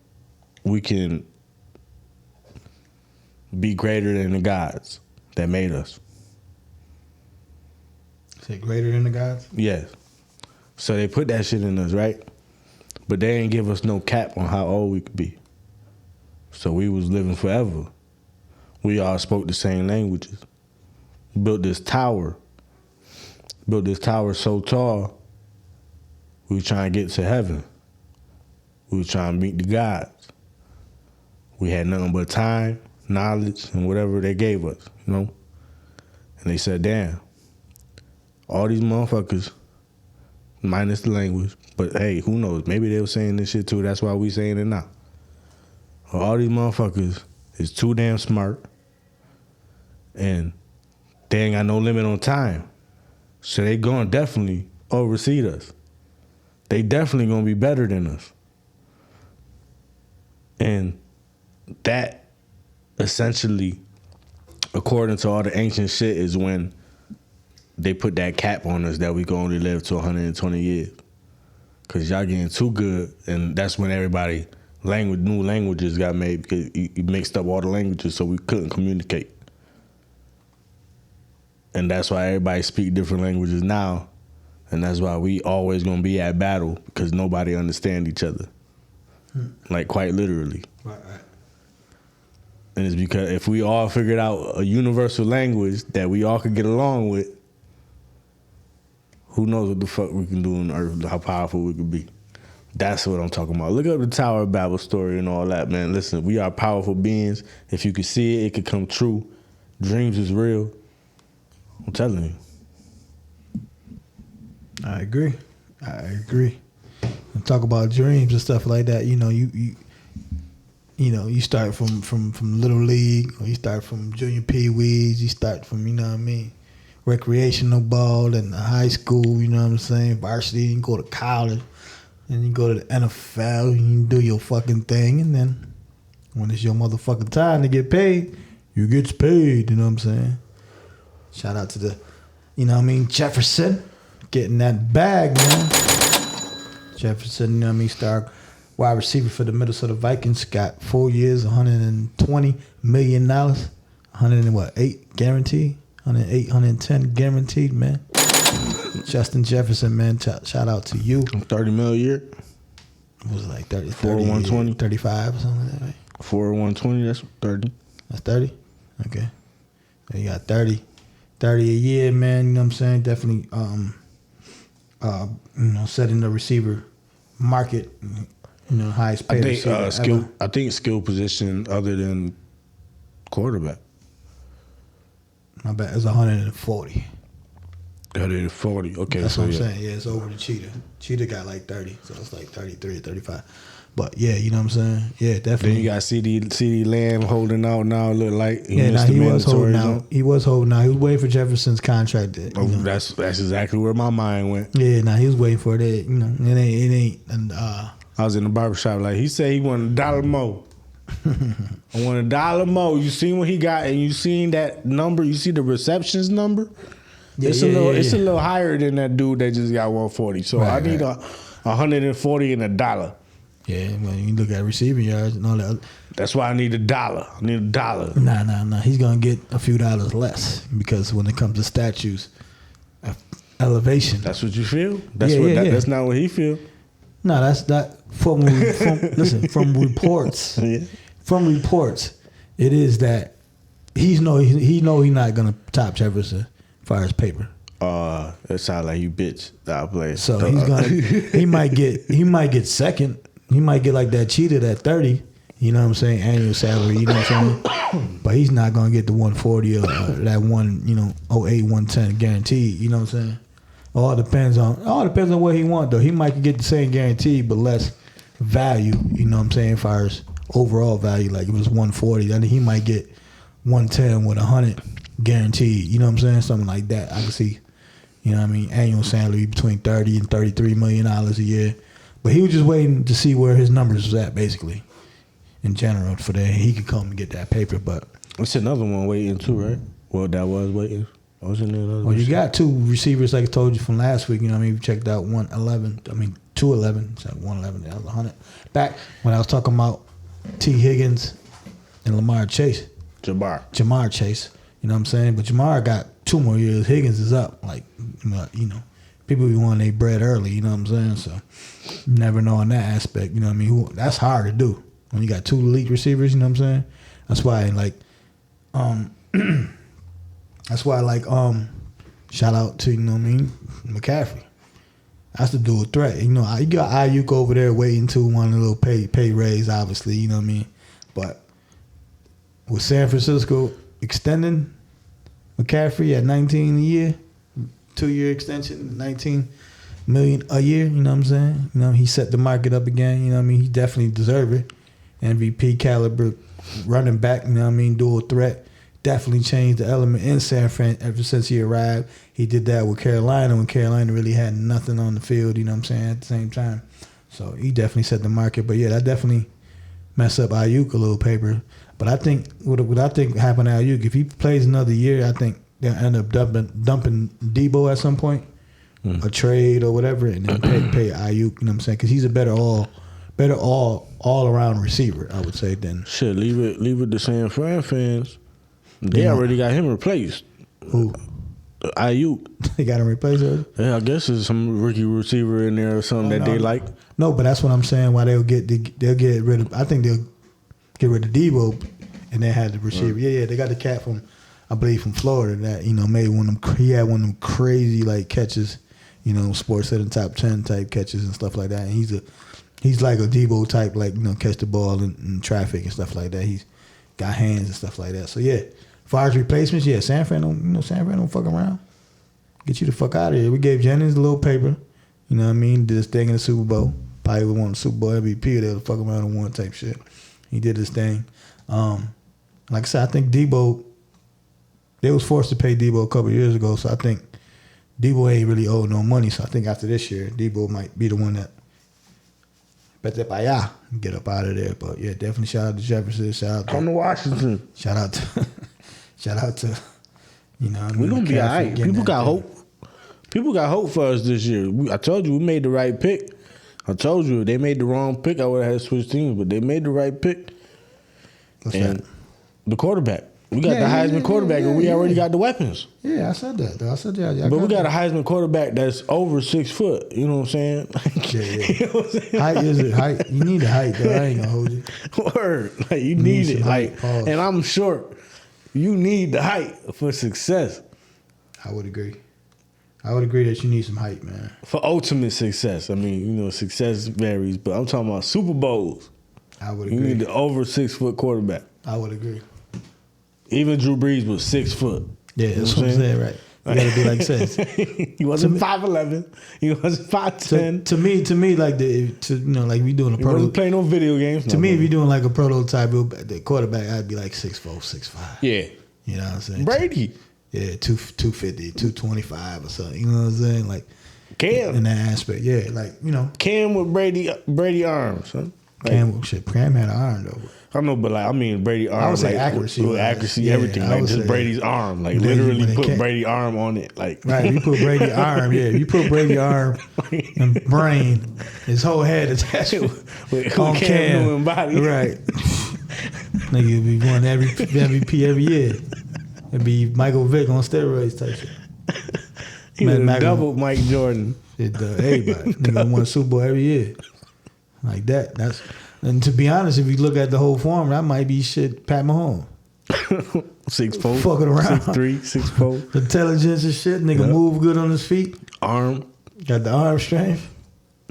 we can be greater than the gods that made us. Say greater than the gods? Yes. So they put that shit in us, right? But they didn't give us no cap on how old we could be. So we was living forever. We all spoke the same languages. Built this tower so tall, we were trying to get to heaven. We were trying to meet the gods. We had nothing but time, knowledge, and whatever they gave us, you know? And they said, damn, all these motherfuckers, minus the language, but hey, who knows? Maybe they were saying this shit too, that's why we saying it now. All these motherfuckers is too damn smart, and they ain't got no limit on time. So they gonna definitely oversee us. They definitely gonna be better than us. And that essentially, according to all the ancient shit, is when they put that cap on us that we can only live to 120 years. Cause y'all getting too good, and that's when everybody new languages got made because you mixed up all the languages so we couldn't communicate. And that's why everybody speak different languages now. And that's why we always gonna be at battle because nobody understand each other. Like quite literally. Right. And it's because if we all figured out a universal language that we all could get along with, who knows what the fuck we can do on Earth, how powerful we could be. That's what I'm talking about. Look up the Tower of Babel story and all that, man. Listen, we are powerful beings. If you could see it, it could come true. Dreams is real. I'm telling you. I agree. And talk about dreams and stuff like that. You know, you you start from little league, or you start from junior pee-wees, you start from, you know what I mean, recreational ball and high school, you know what I'm saying, varsity, you go to college, and you go to the NFL, you do your fucking thing, and then when it's your motherfucking time to get paid, you get paid, you know what I'm saying? Shout out to the, you know what I mean, Jefferson, getting that bag, man. Jefferson, you know what I mean, star wide receiver for the Minnesota Vikings, got 4 years, $120 million, 108 guaranteed, 108, 110 guaranteed, man. Justin Jefferson, man, shout out to you. 30 mil a year. What was it, like 30, 4 120, 35 or something like that, right? 4 120. That's 30. That's 30? Okay. So you got 30 a year, man, you know what I'm saying? Definitely setting the receiver market, highest paid receiver ever. I think skill position other than quarterback. My bad, it's 140. 140. Okay, That's so what I'm saying. Yeah, it's over the Cheetah. Cheetah got like 30, so it's like 33, 35. But yeah, you know what I'm saying? Yeah, definitely. Then you got CD Lamb holding out now. Look like he was holding out. He was holding out. He was waiting for Jefferson's contract. That's exactly where my mind went. Yeah, he was waiting for that. It ain't. And I was in the barbershop. Like he said, he wanted $1 more. I want $1 more. You seen what he got, and you seen that number. You see the receptions number. Yeah, it's a little higher than that dude that just got 140. So I need 140 and $1. Yeah, when you look at receiving yards and all that. That's why I need $1. I need $1. Nah. He's gonna get a few dollars less because when it comes to statues, elevation. That's what you feel. That's not what he feel. No, that's not from listen, from reports. Yeah. From reports, it is that he know he's not gonna top Jefferson as far as paper. It sounds like you bitch. I'll play. So he's gonna he might get second. He might get like that Cheetah, that 30, you know what I'm saying, annual salary, you know what I'm saying? But he's not gonna get the 140 or that 08, 110 guaranteed, you know what I'm saying? All depends on what he wants though. He might get the same guarantee but less value, you know what I'm saying, as far as overall value. Like if it was 140, then he might get 110 with 100 guaranteed, you know what I'm saying? Something like that. I can see, you know what I mean, annual salary between $30 and $33 million a year. But he was just waiting to see where his numbers was at, basically, in general, for that he could come and get that paper. But it's another one waiting too, right? Well, that was waiting. Wasn't there another? Well, you got two receivers, like I told you from last week. You know what I mean? We checked out 211. So 111. That was 100. Back when I was talking about T. Higgins and Jamar Chase. You know what I'm saying? But Jamar got 2 more years. Higgins is up. Like, people be wanting their bread early. You know what I'm saying? So you never know on that aspect. You know what I mean? That's hard to do when you got 2 elite receivers. You know what I'm saying? That's why, shout out to, you know what I mean, McCaffrey. That's the dual threat. You know, you got Ayuk over there waiting to want a little pay raise, obviously. You know what I mean? But with San Francisco extending McCaffrey at 19 a year, 2-year extension, 19 million a year, you know what I'm saying? You know, he set the market up again, you know what I mean? He definitely deserved it. MVP caliber running back, you know what I mean? Dual threat. Definitely changed the element in San Fran ever since he arrived. He did that with Carolina when Carolina really had nothing on the field, you know what I'm saying, at the same time. So he definitely set the market. But yeah, that definitely messed up Ayuk a little paper. But I think what I think happened to Ayuk, if he plays another year, I think they'll end up dumping Debo at some point, a trade or whatever, and then pay Ayuk, you know what I'm saying? Because he's a better all around receiver, I would say. Than shit, leave it to San Fran fans. They already got him replaced. Who? Ayuk. They got him replaced already? Yeah, I guess there's some rookie receiver in there or something they like. No, but that's what I'm saying. Why they'll get rid of? I think they'll get rid of Debo, and they had the receiver. Yeah, they got the cat from, I believe, from Florida that made one of them. He had one of them crazy catches, Sports Center top 10 type catches and stuff like that. And he's like a Debo type, catch the ball in traffic and stuff like that. He's got hands and stuff like that. So yeah. As far as replacements, yeah, San Fran don't fuck around. Get you the fuck out of here. We gave Jennings a little paper, you know what I mean? Did his thing in the Super Bowl. Probably won the Super Bowl MVP. They'll fuck around and won type shit. He did his thing. Like I said, I think Debo, they was forced to pay Debo a couple of years ago, so I think Debo ain't really owed no money. So I think after this year, Debo might be the one that vete para allá, get up out of there. But yeah, definitely shout out to Jefferson. Shout out to Come to Washington. Shout out to you know. We're gonna be all right. People got hope. People got hope for us this year. I told you we made the right pick. I told you if they made the wrong pick, I would have had to switch teams, but they made the right pick. What's and that? The quarterback. We got the Heisman quarterback, and we already got the weapons. Yeah, I said that. I said that. But we got a Heisman quarterback that's over 6 foot. You know what I'm saying? Yeah. You know what I'm saying? Height is it? Height. You need the height, though. I ain't gonna hold you. Word. Like you need it. Height, Like, and I'm short. You need the height for success. I would agree. I would agree that you need some height, man. For ultimate success. I mean, you know, success varies, but I'm talking about Super Bowls. I would You agree. need the over 6 foot quarterback. I would agree. Even Drew Brees was 6 foot. Yeah, You know that's what I'm saying, right? You gotta be like I said. He wasn't 5'11". He wasn't 5'10". To me, like like we doing a He wasn't prototype. playing no video games. To me, if you're doing like a prototype, the quarterback, I'd be like 6'4", 6'5". Yeah. You know what I'm saying? Brady. Yeah, 250, 225 or something. You know what I'm saying? Like Cam. in that aspect, yeah. Like Cam with Brady arms, huh? Like, Cam had an arm though. I know, but like I mean Brady arm. I would say like, accuracy. with accuracy, Yeah, everything. I Like would just say Brady's arm. Like Brady, literally when it put can't- Brady arm on it. Like Right, you put Brady arm, yeah. You put Brady arm and brain, his whole head attached with on Cam Cam. body. Right. Nigga be winning every MVP every year. It'd be Michael Vick on steroids type shit. He would Mac- double Mike Jordan. Everybody. Nigga won a Super Bowl every year. Like that. And to be honest, if you look at the whole form, that might be shit Pat Mahomes. 6'4", Fucking around. 6'3", 6'4". Intelligence and shit. Nigga move good on his feet. Arm. Got the arm strength.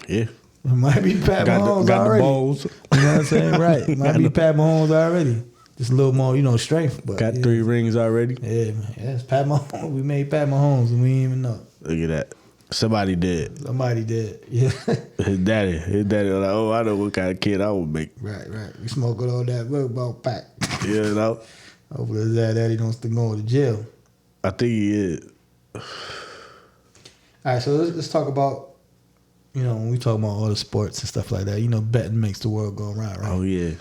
Yeah. It might be Pat Mahomes got already. the balls. You know what I'm saying? Right. It might be Pat Mahomes already. Just a little more, strength. But Got yeah. 3 rings already. Yeah, man. Yeah, it's Pat Mahomes. We made Pat Mahomes and we didn't even know. Look at that. Somebody did. Somebody did. Yeah. His daddy was like, oh, I know what kind of kid I would make. Right. We smoking all that football pack. You know? Hopefully his daddy don't still go to jail. I think he is. All right, so let's talk about, when we talk about all the sports and stuff like that, betting makes the world go around, right? Oh, yeah.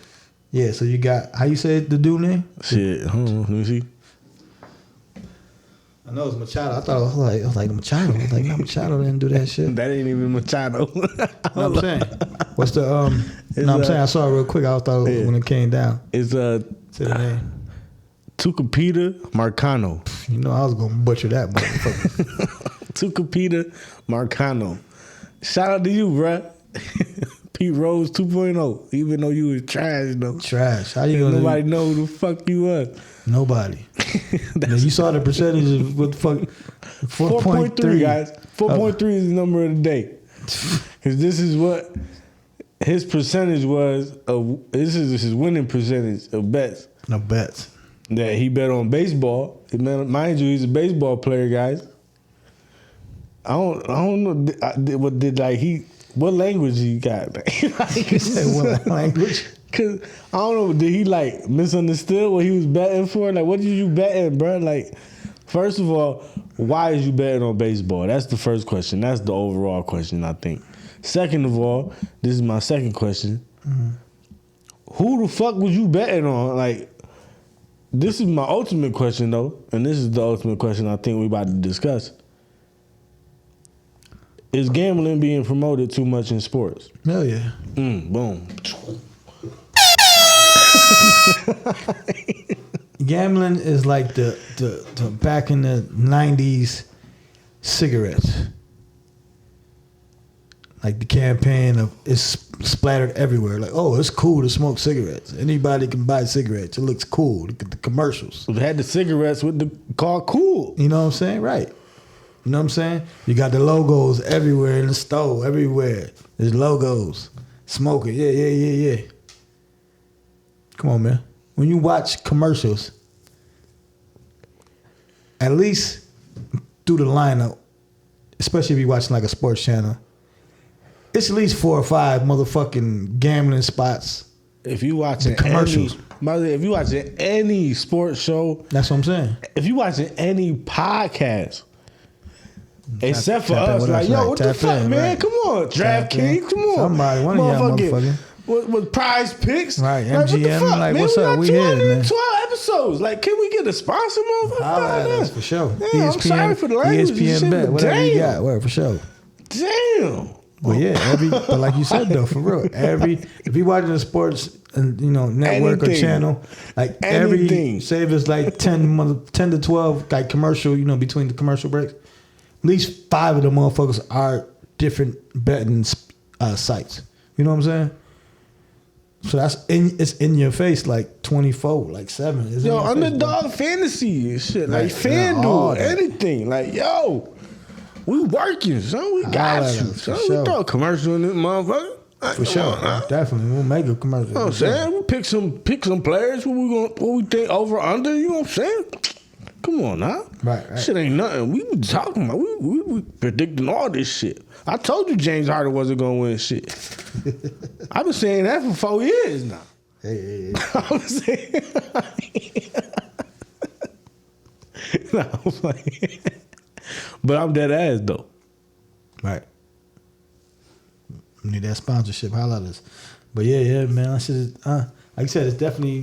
Yeah, so you got, how you say the dude name? Shit. Hold on. Let me see. I know it's Machado. I thought it was like Machado. I was like, no, Machado didn't do that shit. That ain't even Machado. You know what I'm saying? What's the, I'm saying, I saw it real quick. I thought when it came down. It's Say the name. Tucupita Marcano. I was going to butcher that motherfucker. Tucupita Marcano. Shout out to you, bruh. Pete Rose 2.0. Even though you was trash, though. Trash. How you going to Nobody know who the fuck you was. Nobody. Now, you saw the percentage of what the fuck? 4.3, guys. 4.3 is the number of the day. Because this is what his percentage was. This is his winning percentage of bets. No bets. That he bet on baseball. Mind you, he's a baseball player, guys. I don't know. What language he got? You said what language? Cause I don't know. Did he misunderstood what he was betting for? Like, what did you betting, bro? Like, first of all, why is you betting on baseball? That's the first question. That's the overall question, I think. Second of all, this is my second question. Mm-hmm. Who the fuck was you betting on? Like, this is my ultimate question, though, and this is the ultimate question I think we're about to discuss. Is gambling being promoted too much in sports? Hell yeah. Boom. Gambling is like the back in the 90s cigarettes. Like the campaign of it's splattered everywhere. Like, oh, it's cool to smoke cigarettes. Anybody can buy cigarettes. It looks cool. Look at the commercials. We had the cigarettes with the car cool. You know what I'm saying? Right. You know what I'm saying? You got the logos everywhere in the store, everywhere. There's logos. Smoking. Yeah. Come on, man. When you watch commercials, at least through the lineup, especially if you're watching like a sports channel, it's at least 4 or 5 motherfucking gambling spots if you watching commercials. if you watching any sports show, That's what I'm saying. if you watching any podcast, except for tap in us, with like, us, yo, right, what the tap fuck, in, man? right. Come on, DraftKings, come on. Somebody, one of y'all motherfucking. With prize picks. Right, Like, what the MGM, fuck, like, man? what's we up? got We here, man. 212 episodes. Like, can we get a sponsor, motherfucker? Holla at us for sure. Yeah, I'm sorry for the language and ESPN shit, bet, but whatever you damn. got, whatever, for sure. Damn. But yeah, but like you said though, for real, if you watching the sports and network Anything. or channel, like Anything. say if it's like 10 to 12 like commercial, between the commercial breaks, at least 5 of the motherfuckers are different betting sites. You know what I'm saying? So it's in your face like 24, like 7. It's Yo, in your face, underdog fantasy and shit. Like, Right, FanDuel, all that. anything. Like, yo, we working, son. We got Holla at you, us, son. for We sure. throw a commercial in this motherfucker. Like, For come sure, on, nah. definitely. We'll make a commercial. You know what I'm saying? We pick some players what we think over under, you know what I'm saying? Come on now. Right. Shit ain't nothing. We been talking about we predicting all this shit. I told you James Harden wasn't gonna win shit. I've been saying that for 4 years now. Hey. I'm saying no, I'm playing. But I'm dead ass though. Right. Need that sponsorship. Holla at us. But yeah, man. That shit is, like I said, it's definitely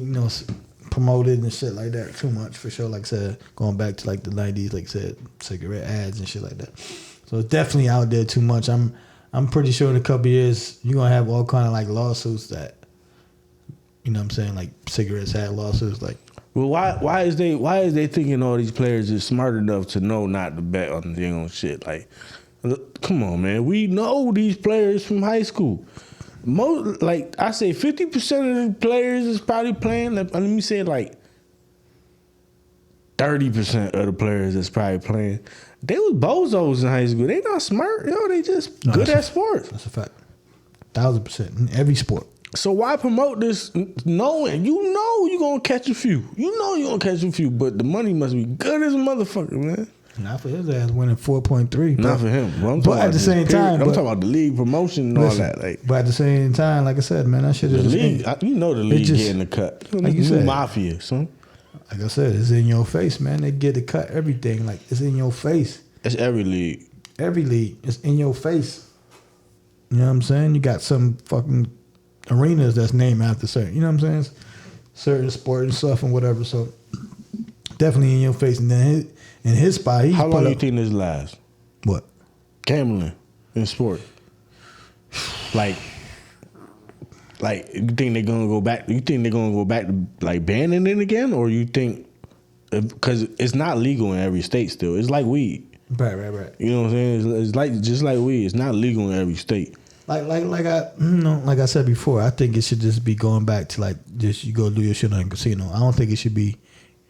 promoted and shit like that too much for sure. Like I said, going back to like the 90s, like I said, cigarette ads and shit like that. So it's definitely out there too much. I'm pretty sure in a couple of years you're gonna have all kind of like lawsuits that, you know what I'm saying, like cigarettes had lawsuits like. Well, why is they thinking all these players is smart enough to know not to bet on their own shit? Like, look, come on, man. We know these players from high school. Most, like I say, 50% of the players is probably playing. Let me say like 30% of the players that's probably playing. They was bozos in high school. They not smart. They just good at sports. That's a fact. 1,000% in every sport. So why promote this knowing you're going to catch a few? You know you're going to catch a few, but the money must be good as a motherfucker, man. Not for his ass winning 4.3. Not for him. Well, But at the same time, I'm talking about the league promotion and all that. Like, but at the same time, like I said, man, that shit the is league, the league just- getting the cut. like you said. Mafia, son. Like I said, it's in your face, man. They get to cut everything. Like, it's in your face. It's every league. Every league is in your face. You know what I'm saying? You got some fucking arenas that's named after certain, you know what I'm saying? Certain sport and stuff and whatever. So definitely in your face. And then in his spot, he's How long put do you up, think this lasts? what? Gambling in sport. Like you think they're gonna go back? You think they're gonna go back to like banning it again, or you think because it's not legal in every state still? It's like weed. Right. You know what I'm saying? It's like just like weed. It's not legal in every state. Like I said before, I think it should just be going back to like just you go do your shit on a casino. I don't think it should be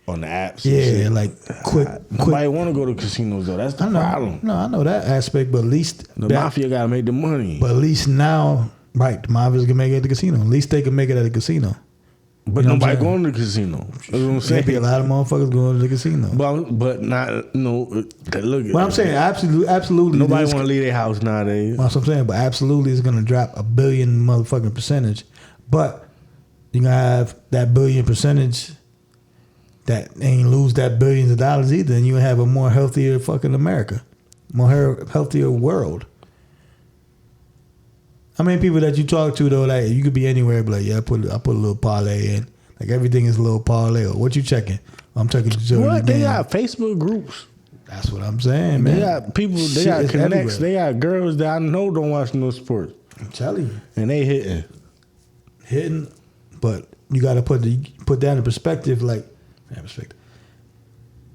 On the apps. yeah, like quick. Nobody want to go to casinos though. That's the I know, problem. no, I know that aspect, but at least The mafia gotta make the money. But at least now, right? The mafia's can make it at the casino. At least they can make it at the casino. But you know nobody what I'm going to the casino. That's what I'm saying. Maybe a lot of motherfuckers going to the casino. But not look. What I'm saying, absolutely. Nobody this- want to leave their house nowadays. That's what I'm saying. But absolutely, it's gonna drop $1 billion motherfucking percentage. But you're gonna have that $1 billion percentage that ain't lose that billions of dollars either, and you have a more healthier fucking America, more healthier world. How many people that you talk to though, like you could be anywhere, but like, yeah, I put a little parlay in. Like everything is a little parlay. Or what you checking? I'm checking the What? They game. got Facebook groups. That's what I'm saying, man. They got people. They Shit got is connects. everywhere. They got girls that I know don't watch no sports, I'm telling you. and they hitting. But you got to put that in perspective. Like,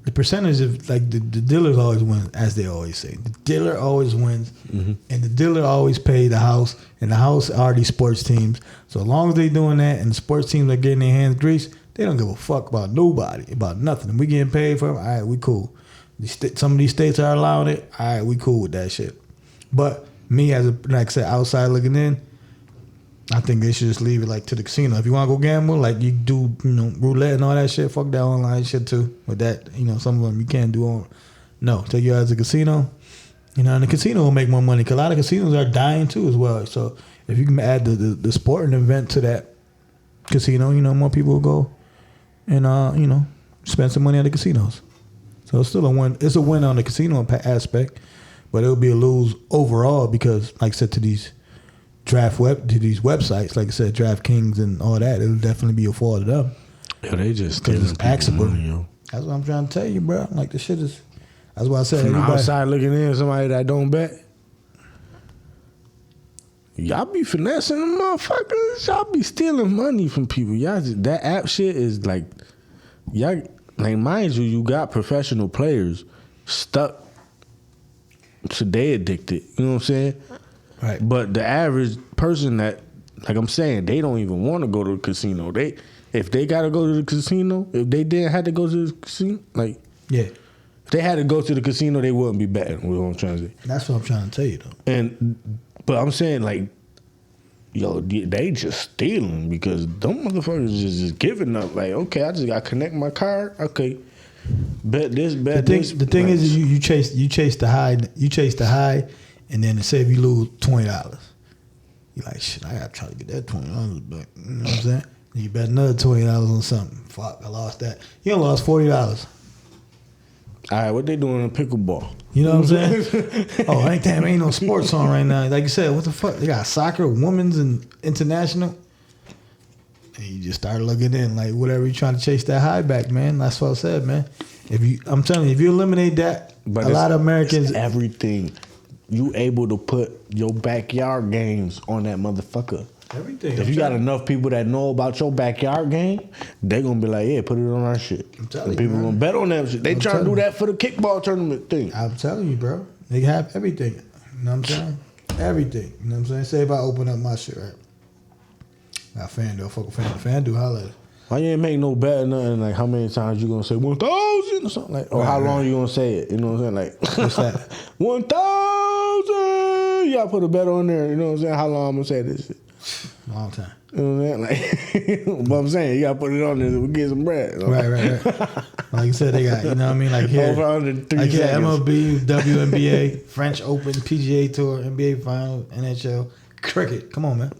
the percentage of like the dealers always win, as they always say. The dealer always wins, and the dealer always pay the house, and the house are these sports teams. So as long as they doing that, and the sports teams are getting their hands greased, they don't give a fuck about nobody, about nothing. And we getting paid for it. All right, we cool. Some of these states are allowing it. All right, we cool with that shit. But me, as like I said, outside looking in, I think they should just leave it like to the casino. If you want to go gamble, like you do, roulette and all that shit. Fuck that online shit too. With that, some of them you can't do on. No, take your ass to the casino. And the casino will make more money because a lot of casinos are dying too as well. So if you can add the sporting event to that, casino, more people will go and spend some money at the casinos. So it's still a win. It's a win on the casino aspect, but it'll be a lose overall because, like I said, to these websites, like I said, DraftKings and all that, it'll definitely be a fall to them. Yeah, they just stealing people's money, yo. That's what I'm trying to tell you, bro. Like the shit is. That's why I said. From the outside looking in, somebody that don't bet. Y'all be finessing the motherfuckers. Y'all be stealing money from people. Y'all just, that app shit is like, y'all, like, mind you got professional players stuck to they addicted. You know what I'm saying? Right. But the average person that, like I'm saying, they don't even want to go to the casino. If they got to go to the casino, if they didn't have to go to the casino, like, yeah, if they had to go to the casino, they wouldn't be betting. What I'm trying to say. That's what I'm trying to tell you, though. But I'm saying, like, yo, they just stealing because them motherfuckers just giving up. Like, okay, I just got to connect my card. Okay, bet this, bet this. The thing is, you chase the high, and then say if you lose $20, you're like, shit, I got to try to get that $20 back. You know what I'm saying? You bet another $20 on something. Fuck, I lost that. You done lost $40. All right, what they doing in pickleball? You know what I'm saying? Oh, ain't no sports on right now. Like you said, what the fuck? They got soccer, women's, and international. And you just start looking in, like whatever you're trying to chase that high back, man. That's what I said, man. I'm telling you, if you eliminate that, but a lot of Americans, everything. You able to put your backyard games on that motherfucker. Everything. If you got enough people that know about your backyard game, they gonna be like, yeah, put it on our shit. I'm telling you, people man. gonna bet on that shit. They trying to do that for the kickball tournament thing. I'm telling you, bro. They have everything. You know what I'm saying? Everything. You know what I'm saying? Say if I open up my shit, right? Got FanDuel, fuck with FanDuel, holla at it. Why you ain't make no bet or nothing? Like, how many times you gonna say 1,000 or something like, or right, how long you gonna say it? You know what I'm saying? Like, what's that? 1,000. You gotta put a bet on there. You know what I'm saying? How long I'm gonna say this shit? Long time. You know what I'm saying? Like, but I'm saying, you gotta put it on there to get some bread. You know? Right. Like you said, they got, you know what I mean? Like here, over under 3 like here, seconds. MLB, WNBA, French Open, PGA Tour, NBA Finals, NHL, cricket. Come on, man.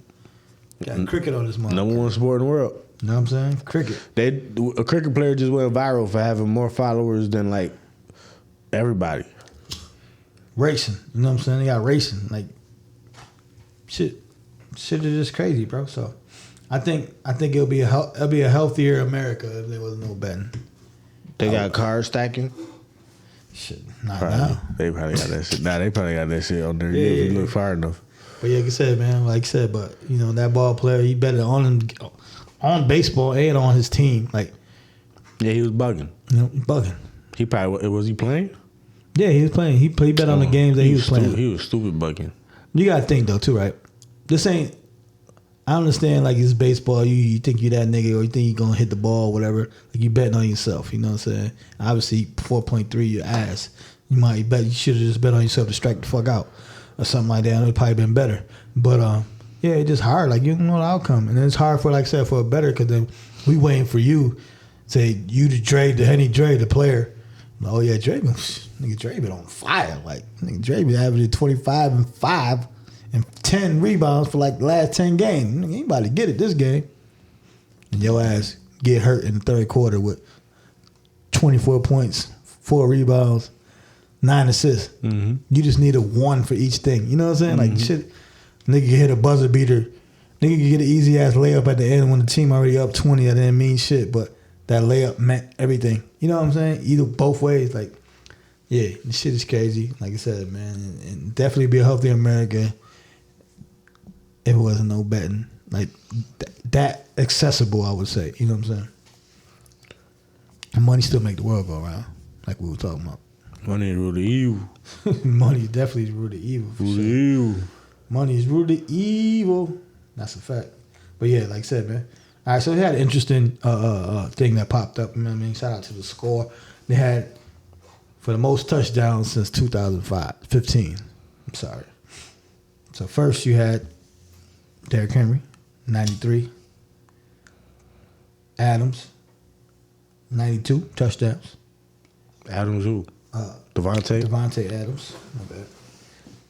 Got cricket on this month. Number one sport in the world. You know what I'm saying? Cricket. A cricket player just went viral for having more followers than like everybody. Racing. You know what I'm saying? They got racing. Like, shit is just crazy, bro. So I think it'll be a healthier America if there was no betting. They got card stacking. Shit, not Probably. now. They probably got that shit. Nah, they probably got that shit on there. Yeah, If you yeah. look far enough. But yeah, like I said, man, but you know that ball player, he better on baseball and on his team. Like, Yeah, he was bugging. you know, bugging. He probably was he playing? Yeah, he was playing. He bet on the games that he was playing. He was stupid bugging. You gotta think though too, right? This ain't. I understand like it's baseball. You think you that nigga or you think you gonna hit the ball, or whatever. Like you betting on yourself. You know what I'm saying? Obviously 4.3 your ass. You should have just bet on yourself to strike the fuck out or something like that. It would probably been better. But yeah, it's just hard. Like you don't know the outcome, and then it's hard for like I said for a better because then we waiting for you. Say you the Henny Dre, the player. Oh yeah, Dre been on fire. Like nigga Dre been averaging 25 and 5 and 10 rebounds for like the last 10 games. Nigga, ain't about to get it this game. And your ass get hurt in the third quarter with 24 points, 4 rebounds, 9 assists. Mm-hmm. You just need a 1 for each thing. You know what I'm saying? Like shit, nigga can hit a buzzer beater. Nigga can get an easy ass layup at the end when the team already up 20. That didn't mean shit, but that layup meant everything. You know what I'm saying? Either both ways. Like, yeah, this shit is crazy. Like I said, man, and definitely be a healthy American if it wasn't no betting. Like, that accessible, I would say. You know what I'm saying? And money still make the world go around, like we were talking about. Money is rule the evil. Money definitely is root of evil. For Rule the sure. evil. Money is root of evil. That's a fact. But yeah, like I said, man. All right, so they had an interesting thing that popped up. You know what I mean? Shout out to the score. They had for the most touchdowns since 2015. I'm sorry. So first you had Derrick Henry, 93. Adams, 92 touchdowns. Adams who? Devontae? Devontae Adams. My bad.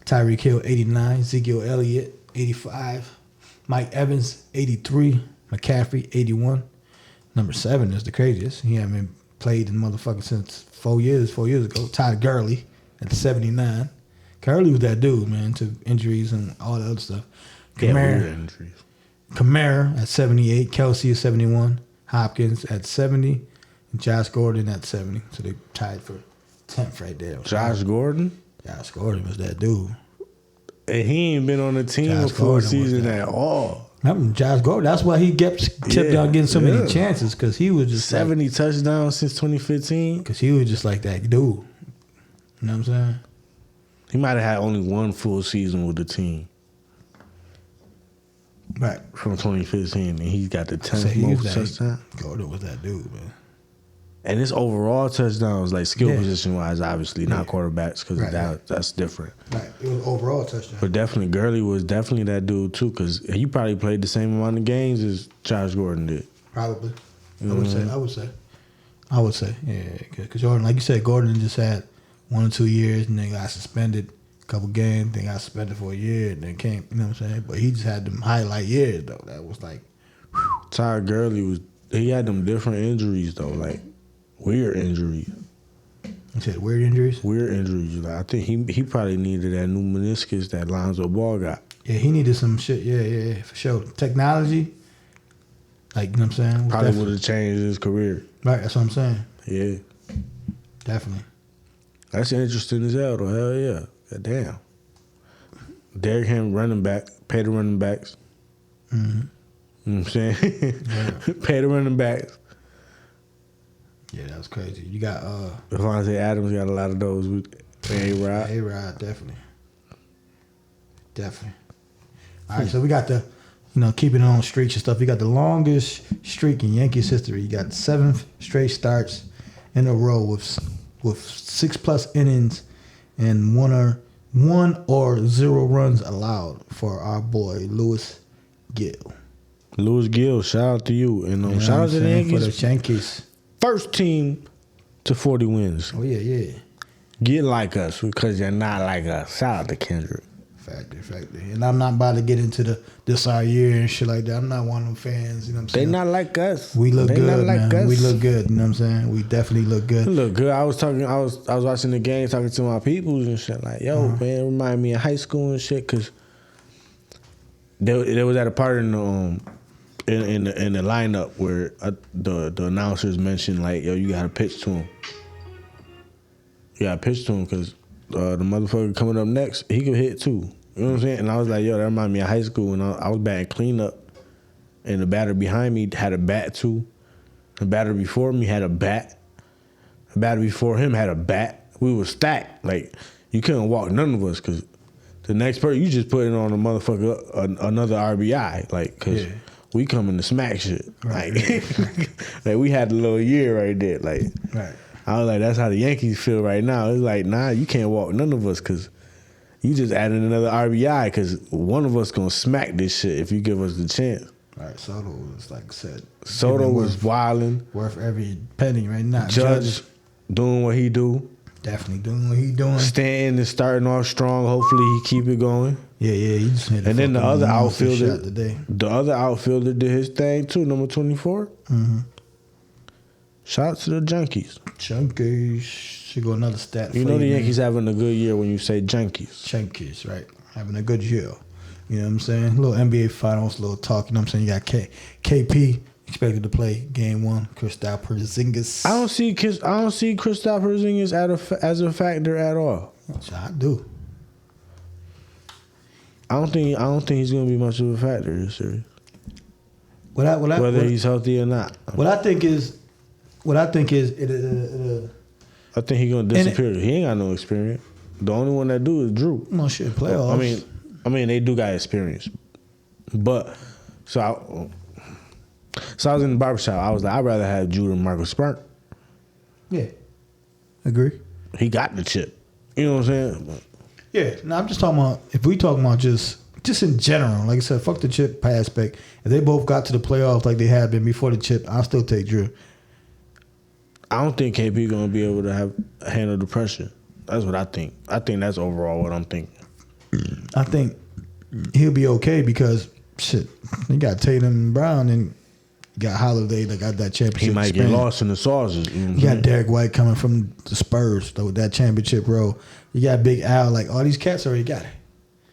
Tyreek Hill, 89. Ezekiel Elliott, 85. Mike Evans, 83. McCaffrey, 81. Number 7 is the craziest. He hasn't played in motherfucker since 4 years ago. Todd Gurley at 79. Gurley was that dude, man, to injuries and all that other stuff. Kamara at 78. Kelsey at 71. Hopkins at 70. And Josh Gordon at 70. So they tied for 10th right there. Josh Gordon? Josh Gordon was that dude. And he ain't been on the team for a season at all. Josh Gordon. That's why he tipped out getting so many chances, because he was just 70 touchdowns since 2015. Because he was just like that dude. You know what I'm saying? He might have had only one full season with the team. Right. From 2015, and he got the 10th most touchdowns. Gordon was that dude, man. And his overall touchdowns, like skill position wise, obviously not quarterbacks, because that's different. Right, it was overall touchdown. But definitely, Gurley was definitely that dude too, because he probably played the same amount of games as Josh Gordon did. Probably, I would say, yeah, because Jordan, like you said, Gordon just had 1 or 2 years, and then got suspended a couple games, then got suspended for a year, and then came. You know what I'm saying? But he just had them highlight years though. That was like, Todd Gurley he had them different injuries though, like. Weird injuries. You said weird injuries? Weird injuries. Like, I think he probably needed that new meniscus that Lonzo Ball got. Yeah, he needed some shit. Yeah, for sure. Technology, like, you know what I'm saying? Probably would have changed his career. Right, that's what I'm saying. Yeah. Definitely. That's interesting as hell, though. Hell yeah. God damn. Derrick Henry running back. Pay the running backs. Mm-hmm. You know what I'm saying? Yeah. Pay the running backs. Yeah, that was crazy. You got Devontae Adams got a lot of those with A-Rod. A-Rod, definitely. All right, so we got the, keeping it on streaks and stuff. We got the longest streak in Yankees history. You got 7 straight starts in a row with 6+ innings and one or 0 runs allowed for our boy Louis Gill. Louis Gill, shout out to you, and shout out to the Yankees. For the Yankees. First team to 40 wins. Oh, yeah. Get like us because you're not like us. Shout out to Kendrick. Factor. And I'm not about to get into this our year and shit like that. I'm not one of them fans, you know what I'm saying? They not like us. We look good, not like man. Us. We look good, you know what I'm saying? We definitely look good. We look good. I was watching the game, talking to my peoples and shit like, yo, man, it remind me of high school and shit, because they was at a part in the lineup where the announcers mentioned, like, yo, you gotta pitch to him. You gotta pitch to him because the motherfucker coming up next, he could hit too. You know what I'm saying? And I was like, yo, that remind me of high school. And I was batting cleanup, and the batter behind me had a bat too. The batter before me had a bat. The batter before him had a bat. We were stacked. Like, you couldn't walk none of us, because the next person, you just put it on a motherfucker, another RBI. Like, because we coming to smack shit. Right. Like, we had a little year right there. Like, right. I was like, that's how the Yankees feel right now. It's like, nah, you can't walk none of us, because you just added another RBI, because one of us going to smack this shit if you give us the chance. Right, Soto was, like I said. Soto was wilding. Worth every penny right now. Judge doing what he do. Definitely doing what he doing. Stanton is starting off strong. Hopefully he keep it going. Yeah, he just hit and then the other outfielder did his thing too, number 24. Mm-hmm. Shout out to the Junkies. Should go another stat. You know the Yankees having a good year when you say Junkies. Junkies, right. Having a good year. You know what I'm saying? A little NBA Finals, a little talk. You know what I'm saying? You got KP expected to play Game 1. Kristaps Porzingis. I don't see Kristaps Porzingis as a factor at all. I do. I don't think he's gonna be much of a factor in this series. Whether he's healthy or not. I think he's gonna disappear. He ain't got no experience. The only one that do is Drew. No shit, playoffs. I mean, they do got experience, but so I was in the barbershop. I was like, I'd rather have Drew than Marcus Smart. Yeah, agree. He got the chip. You know what I'm saying? But, yeah. No, I'm just talking about, if we talking about just in general, like I said, fuck the chip aspect. If they both got to the playoffs like they had been before the chip, I'll still take Drew. I don't think KP gonna be able to handle the pressure. That's what I think. I think that's overall what I'm thinking. I think he'll be okay because shit, you got Tatum and Brown, and You got Holiday that got that championship. He might get lost in the sauces. You got Derek White coming from the Spurs though, with that championship role. You got Big Al. Like all these cats already got it.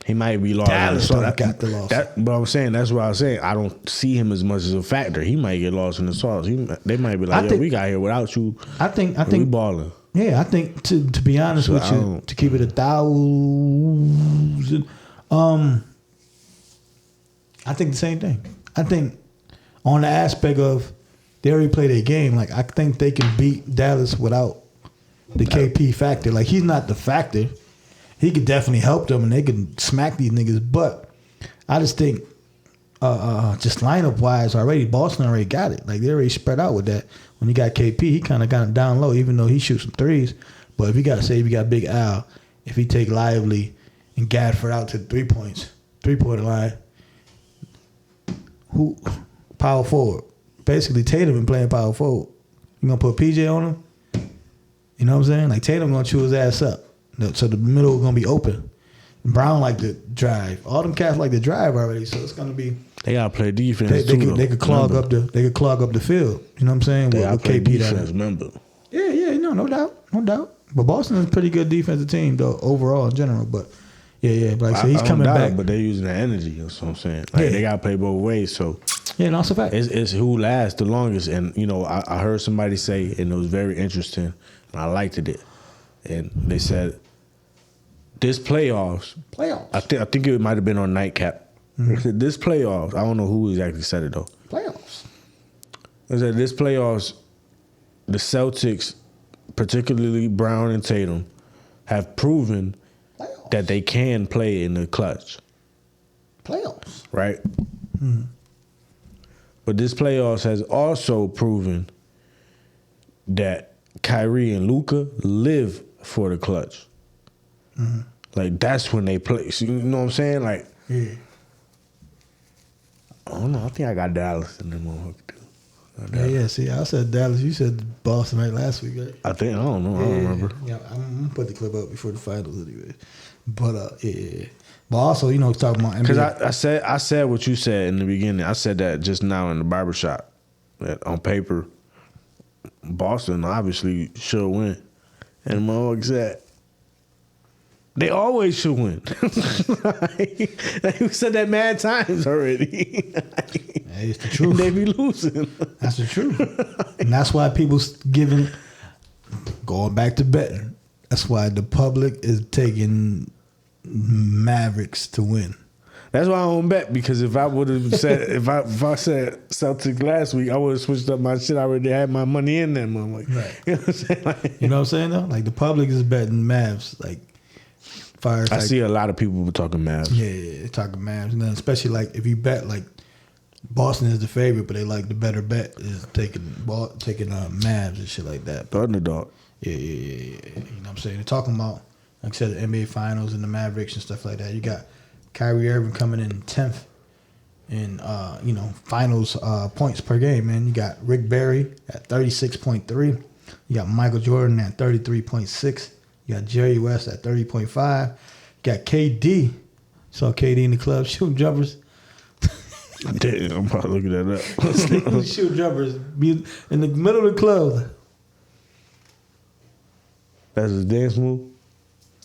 He might be lost. Dallas got the loss. But I'm saying that's what I was saying. I don't see him as much as a factor. He might get lost in the sauce. They might be like, we got here without you. I think we balling. Yeah, I think to be honest with you, to keep it 1,000, I think the same thing. I think on the aspect of they already play their game. Like I think they can beat Dallas without the KP factor. Like he's not the factor. He could definitely help them and they can smack these niggas. But I just think just lineup wise already, Boston already got it. Like they already spread out with that. When you got KP, he kind of got it down low, even though he shoots some threes. But if you got Big Al, if he take Lively and Gadford out to 3 points, 3-point line, who power forward? Basically Tatum been playing power forward. You gonna put PJ on him? You know what I'm saying? Like Tatum gonna chew his ass up. So the middle is gonna be open. Brown like to drive. All them cats like to drive already, so it's gonna be. They gotta play defense. They could clog up the field. You know what I'm saying? They gotta play KP defense. Remember? Yeah, no doubt. But Boston is a pretty good defensive team though overall in general. But yeah. But like I said, he's coming back. But they're using the energy. That's what I'm saying. Like they gotta play both ways. So yeah, no, it's a fact. It's who lasts the longest. And I heard somebody say, and it was very interesting, and I liked it. And they said, this playoffs. I think it might have been on Nightcap. Mm-hmm. This playoffs, I don't know who exactly said it though. Playoffs. They said this playoffs, the Celtics, particularly Brown and Tatum, have proven that they can play in the clutch. Playoffs. Right? Mm-hmm. But this playoffs has also proven that Kyrie and Luka live for the clutch. Mm-hmm. Like that's when they play. So, you know what I'm saying? Like, yeah. I don't know. I think I got Dallas in the motherfucker too. Yeah. See, I said Dallas. You said Boston right last week, right? I don't know. I don't remember. Yeah, I'm gonna put the clip up before the finals anyway. But yeah. But also, talking about NBA. Because I said what you said in the beginning. I said that just now in the barbershop. That on paper, Boston obviously should win. And the motherfucker said, they always should win. We said that mad times already. Hey, it's the truth. They be losing. That's the truth. And that's why people's going back to betting. That's why the public is taking Mavericks to win. That's why I don't bet, because if I would have said if I said Celtics last week, I would have switched up my shit. I already had my money in there, motherfucker. Right. You know what I'm saying? You know what I'm saying though? Like the public is betting Mavs. Like fire. I see a lot of people talking Mavs. Yeah, talking Mavs, and then especially like if you bet like Boston is the favorite, but they like the better bet is taking Mavs and shit like that. The underdog. Yeah. You know what I'm saying? They're talking about, like I said, the NBA Finals and the Mavericks and stuff like that. You got Kyrie Irving coming in 10th in finals points per game, man. You got Rick Barry at 36.3. You got Michael Jordan at 33.6. You got Jerry West at 30.5. You got KD. Saw KD in the club shooting jumpers. Damn, I'm probably looking that up. Shoot jumpers in the middle of the club. That's his dance move?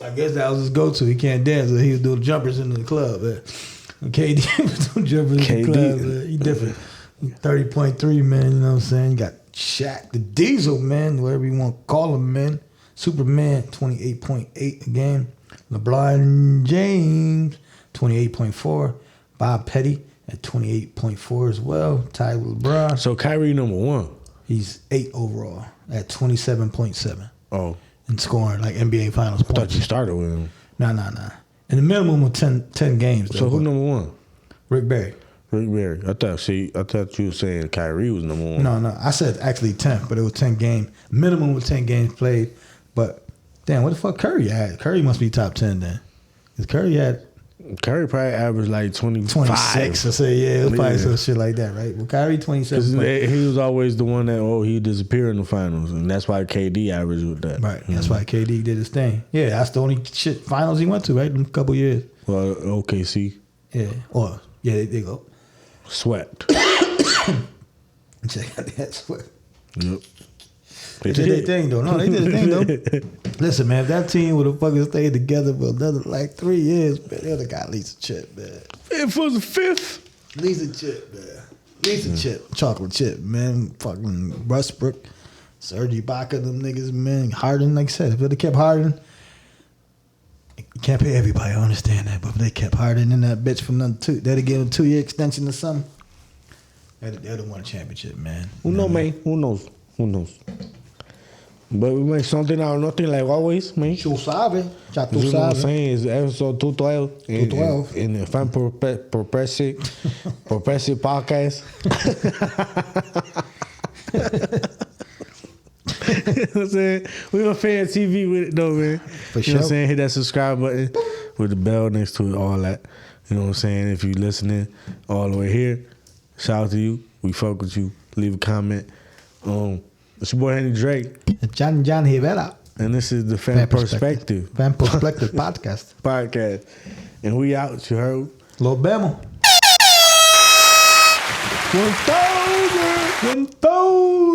I guess that was his go-to. He can't dance, so he was doing jumpers in the club. KD was doing jumpers in the club. He different. 30.3, man, you know what I'm saying? You got Shaq, the Diesel, man, whatever you want to call him, man. Superman, 28.8 a game. LeBron James, 28.4. Bob Petty at 28.4 as well. Tied with LeBron. So Kyrie number 1. He's 8 overall at 27.7. Oh. And scoring like NBA Finals points. I thought you started with him. Nah. And the minimum of 10 games. So who number 1? Rick Barry. Rick Barry. I thought you were saying Kyrie was number 1. No. I said actually 10, but it was 10 games. Minimum of 10 games played. But damn, what the fuck Curry had? Curry must be top 10 then. Because Curry probably averaged like 25. 26. I say, yeah, it was probably some shit like that, right? Well, Kyrie 27. He was always the one that, he disappeared in the finals. And that's why KD averaged with that. Right. That's why KD did his thing. Yeah, that's the only finals he went to, right? In a couple years. Well, OKC. Yeah. Or, yeah, they go. Swept. Check out that sweat. Yep. They did their thing though. No, they did their thing though. Listen, man, if that team would have fucking stayed together for another like 3 years, man, they'd have got at least a chip, man. It was the 5th. At least a chip, man. At least a chip. Chocolate chip, man. Fucking Westbrook, Serge Ibaka, them niggas, man. Harden, like I said, if they'd have kept Harden, you can't pay everybody, I understand that, but if they kept Harden in that bitch for another they'd have given a 2-year extension or something. They'd have won a championship, man. Who knows, man? Who knows? Who knows? But we make something out of nothing like always, man. Tu sabe. Já tu You know what I'm sabe. saying? It's episode 212. 212. In the Pham Progressive podcast. You know what I'm saying? We on PhamTV with it though, man. For you know what I'm sure. saying? Hit that subscribe button with the bell next to it, all that. You know what I'm saying? If you listening all the way here, shout out to you. We fuck with you. Leave a comment. It's your boy Henry Drake. John Rivera. And this is the Pham Perspective Pham Perspective podcast. podcast. And we out, you heard? Lo vemos. 1,000! 1,000.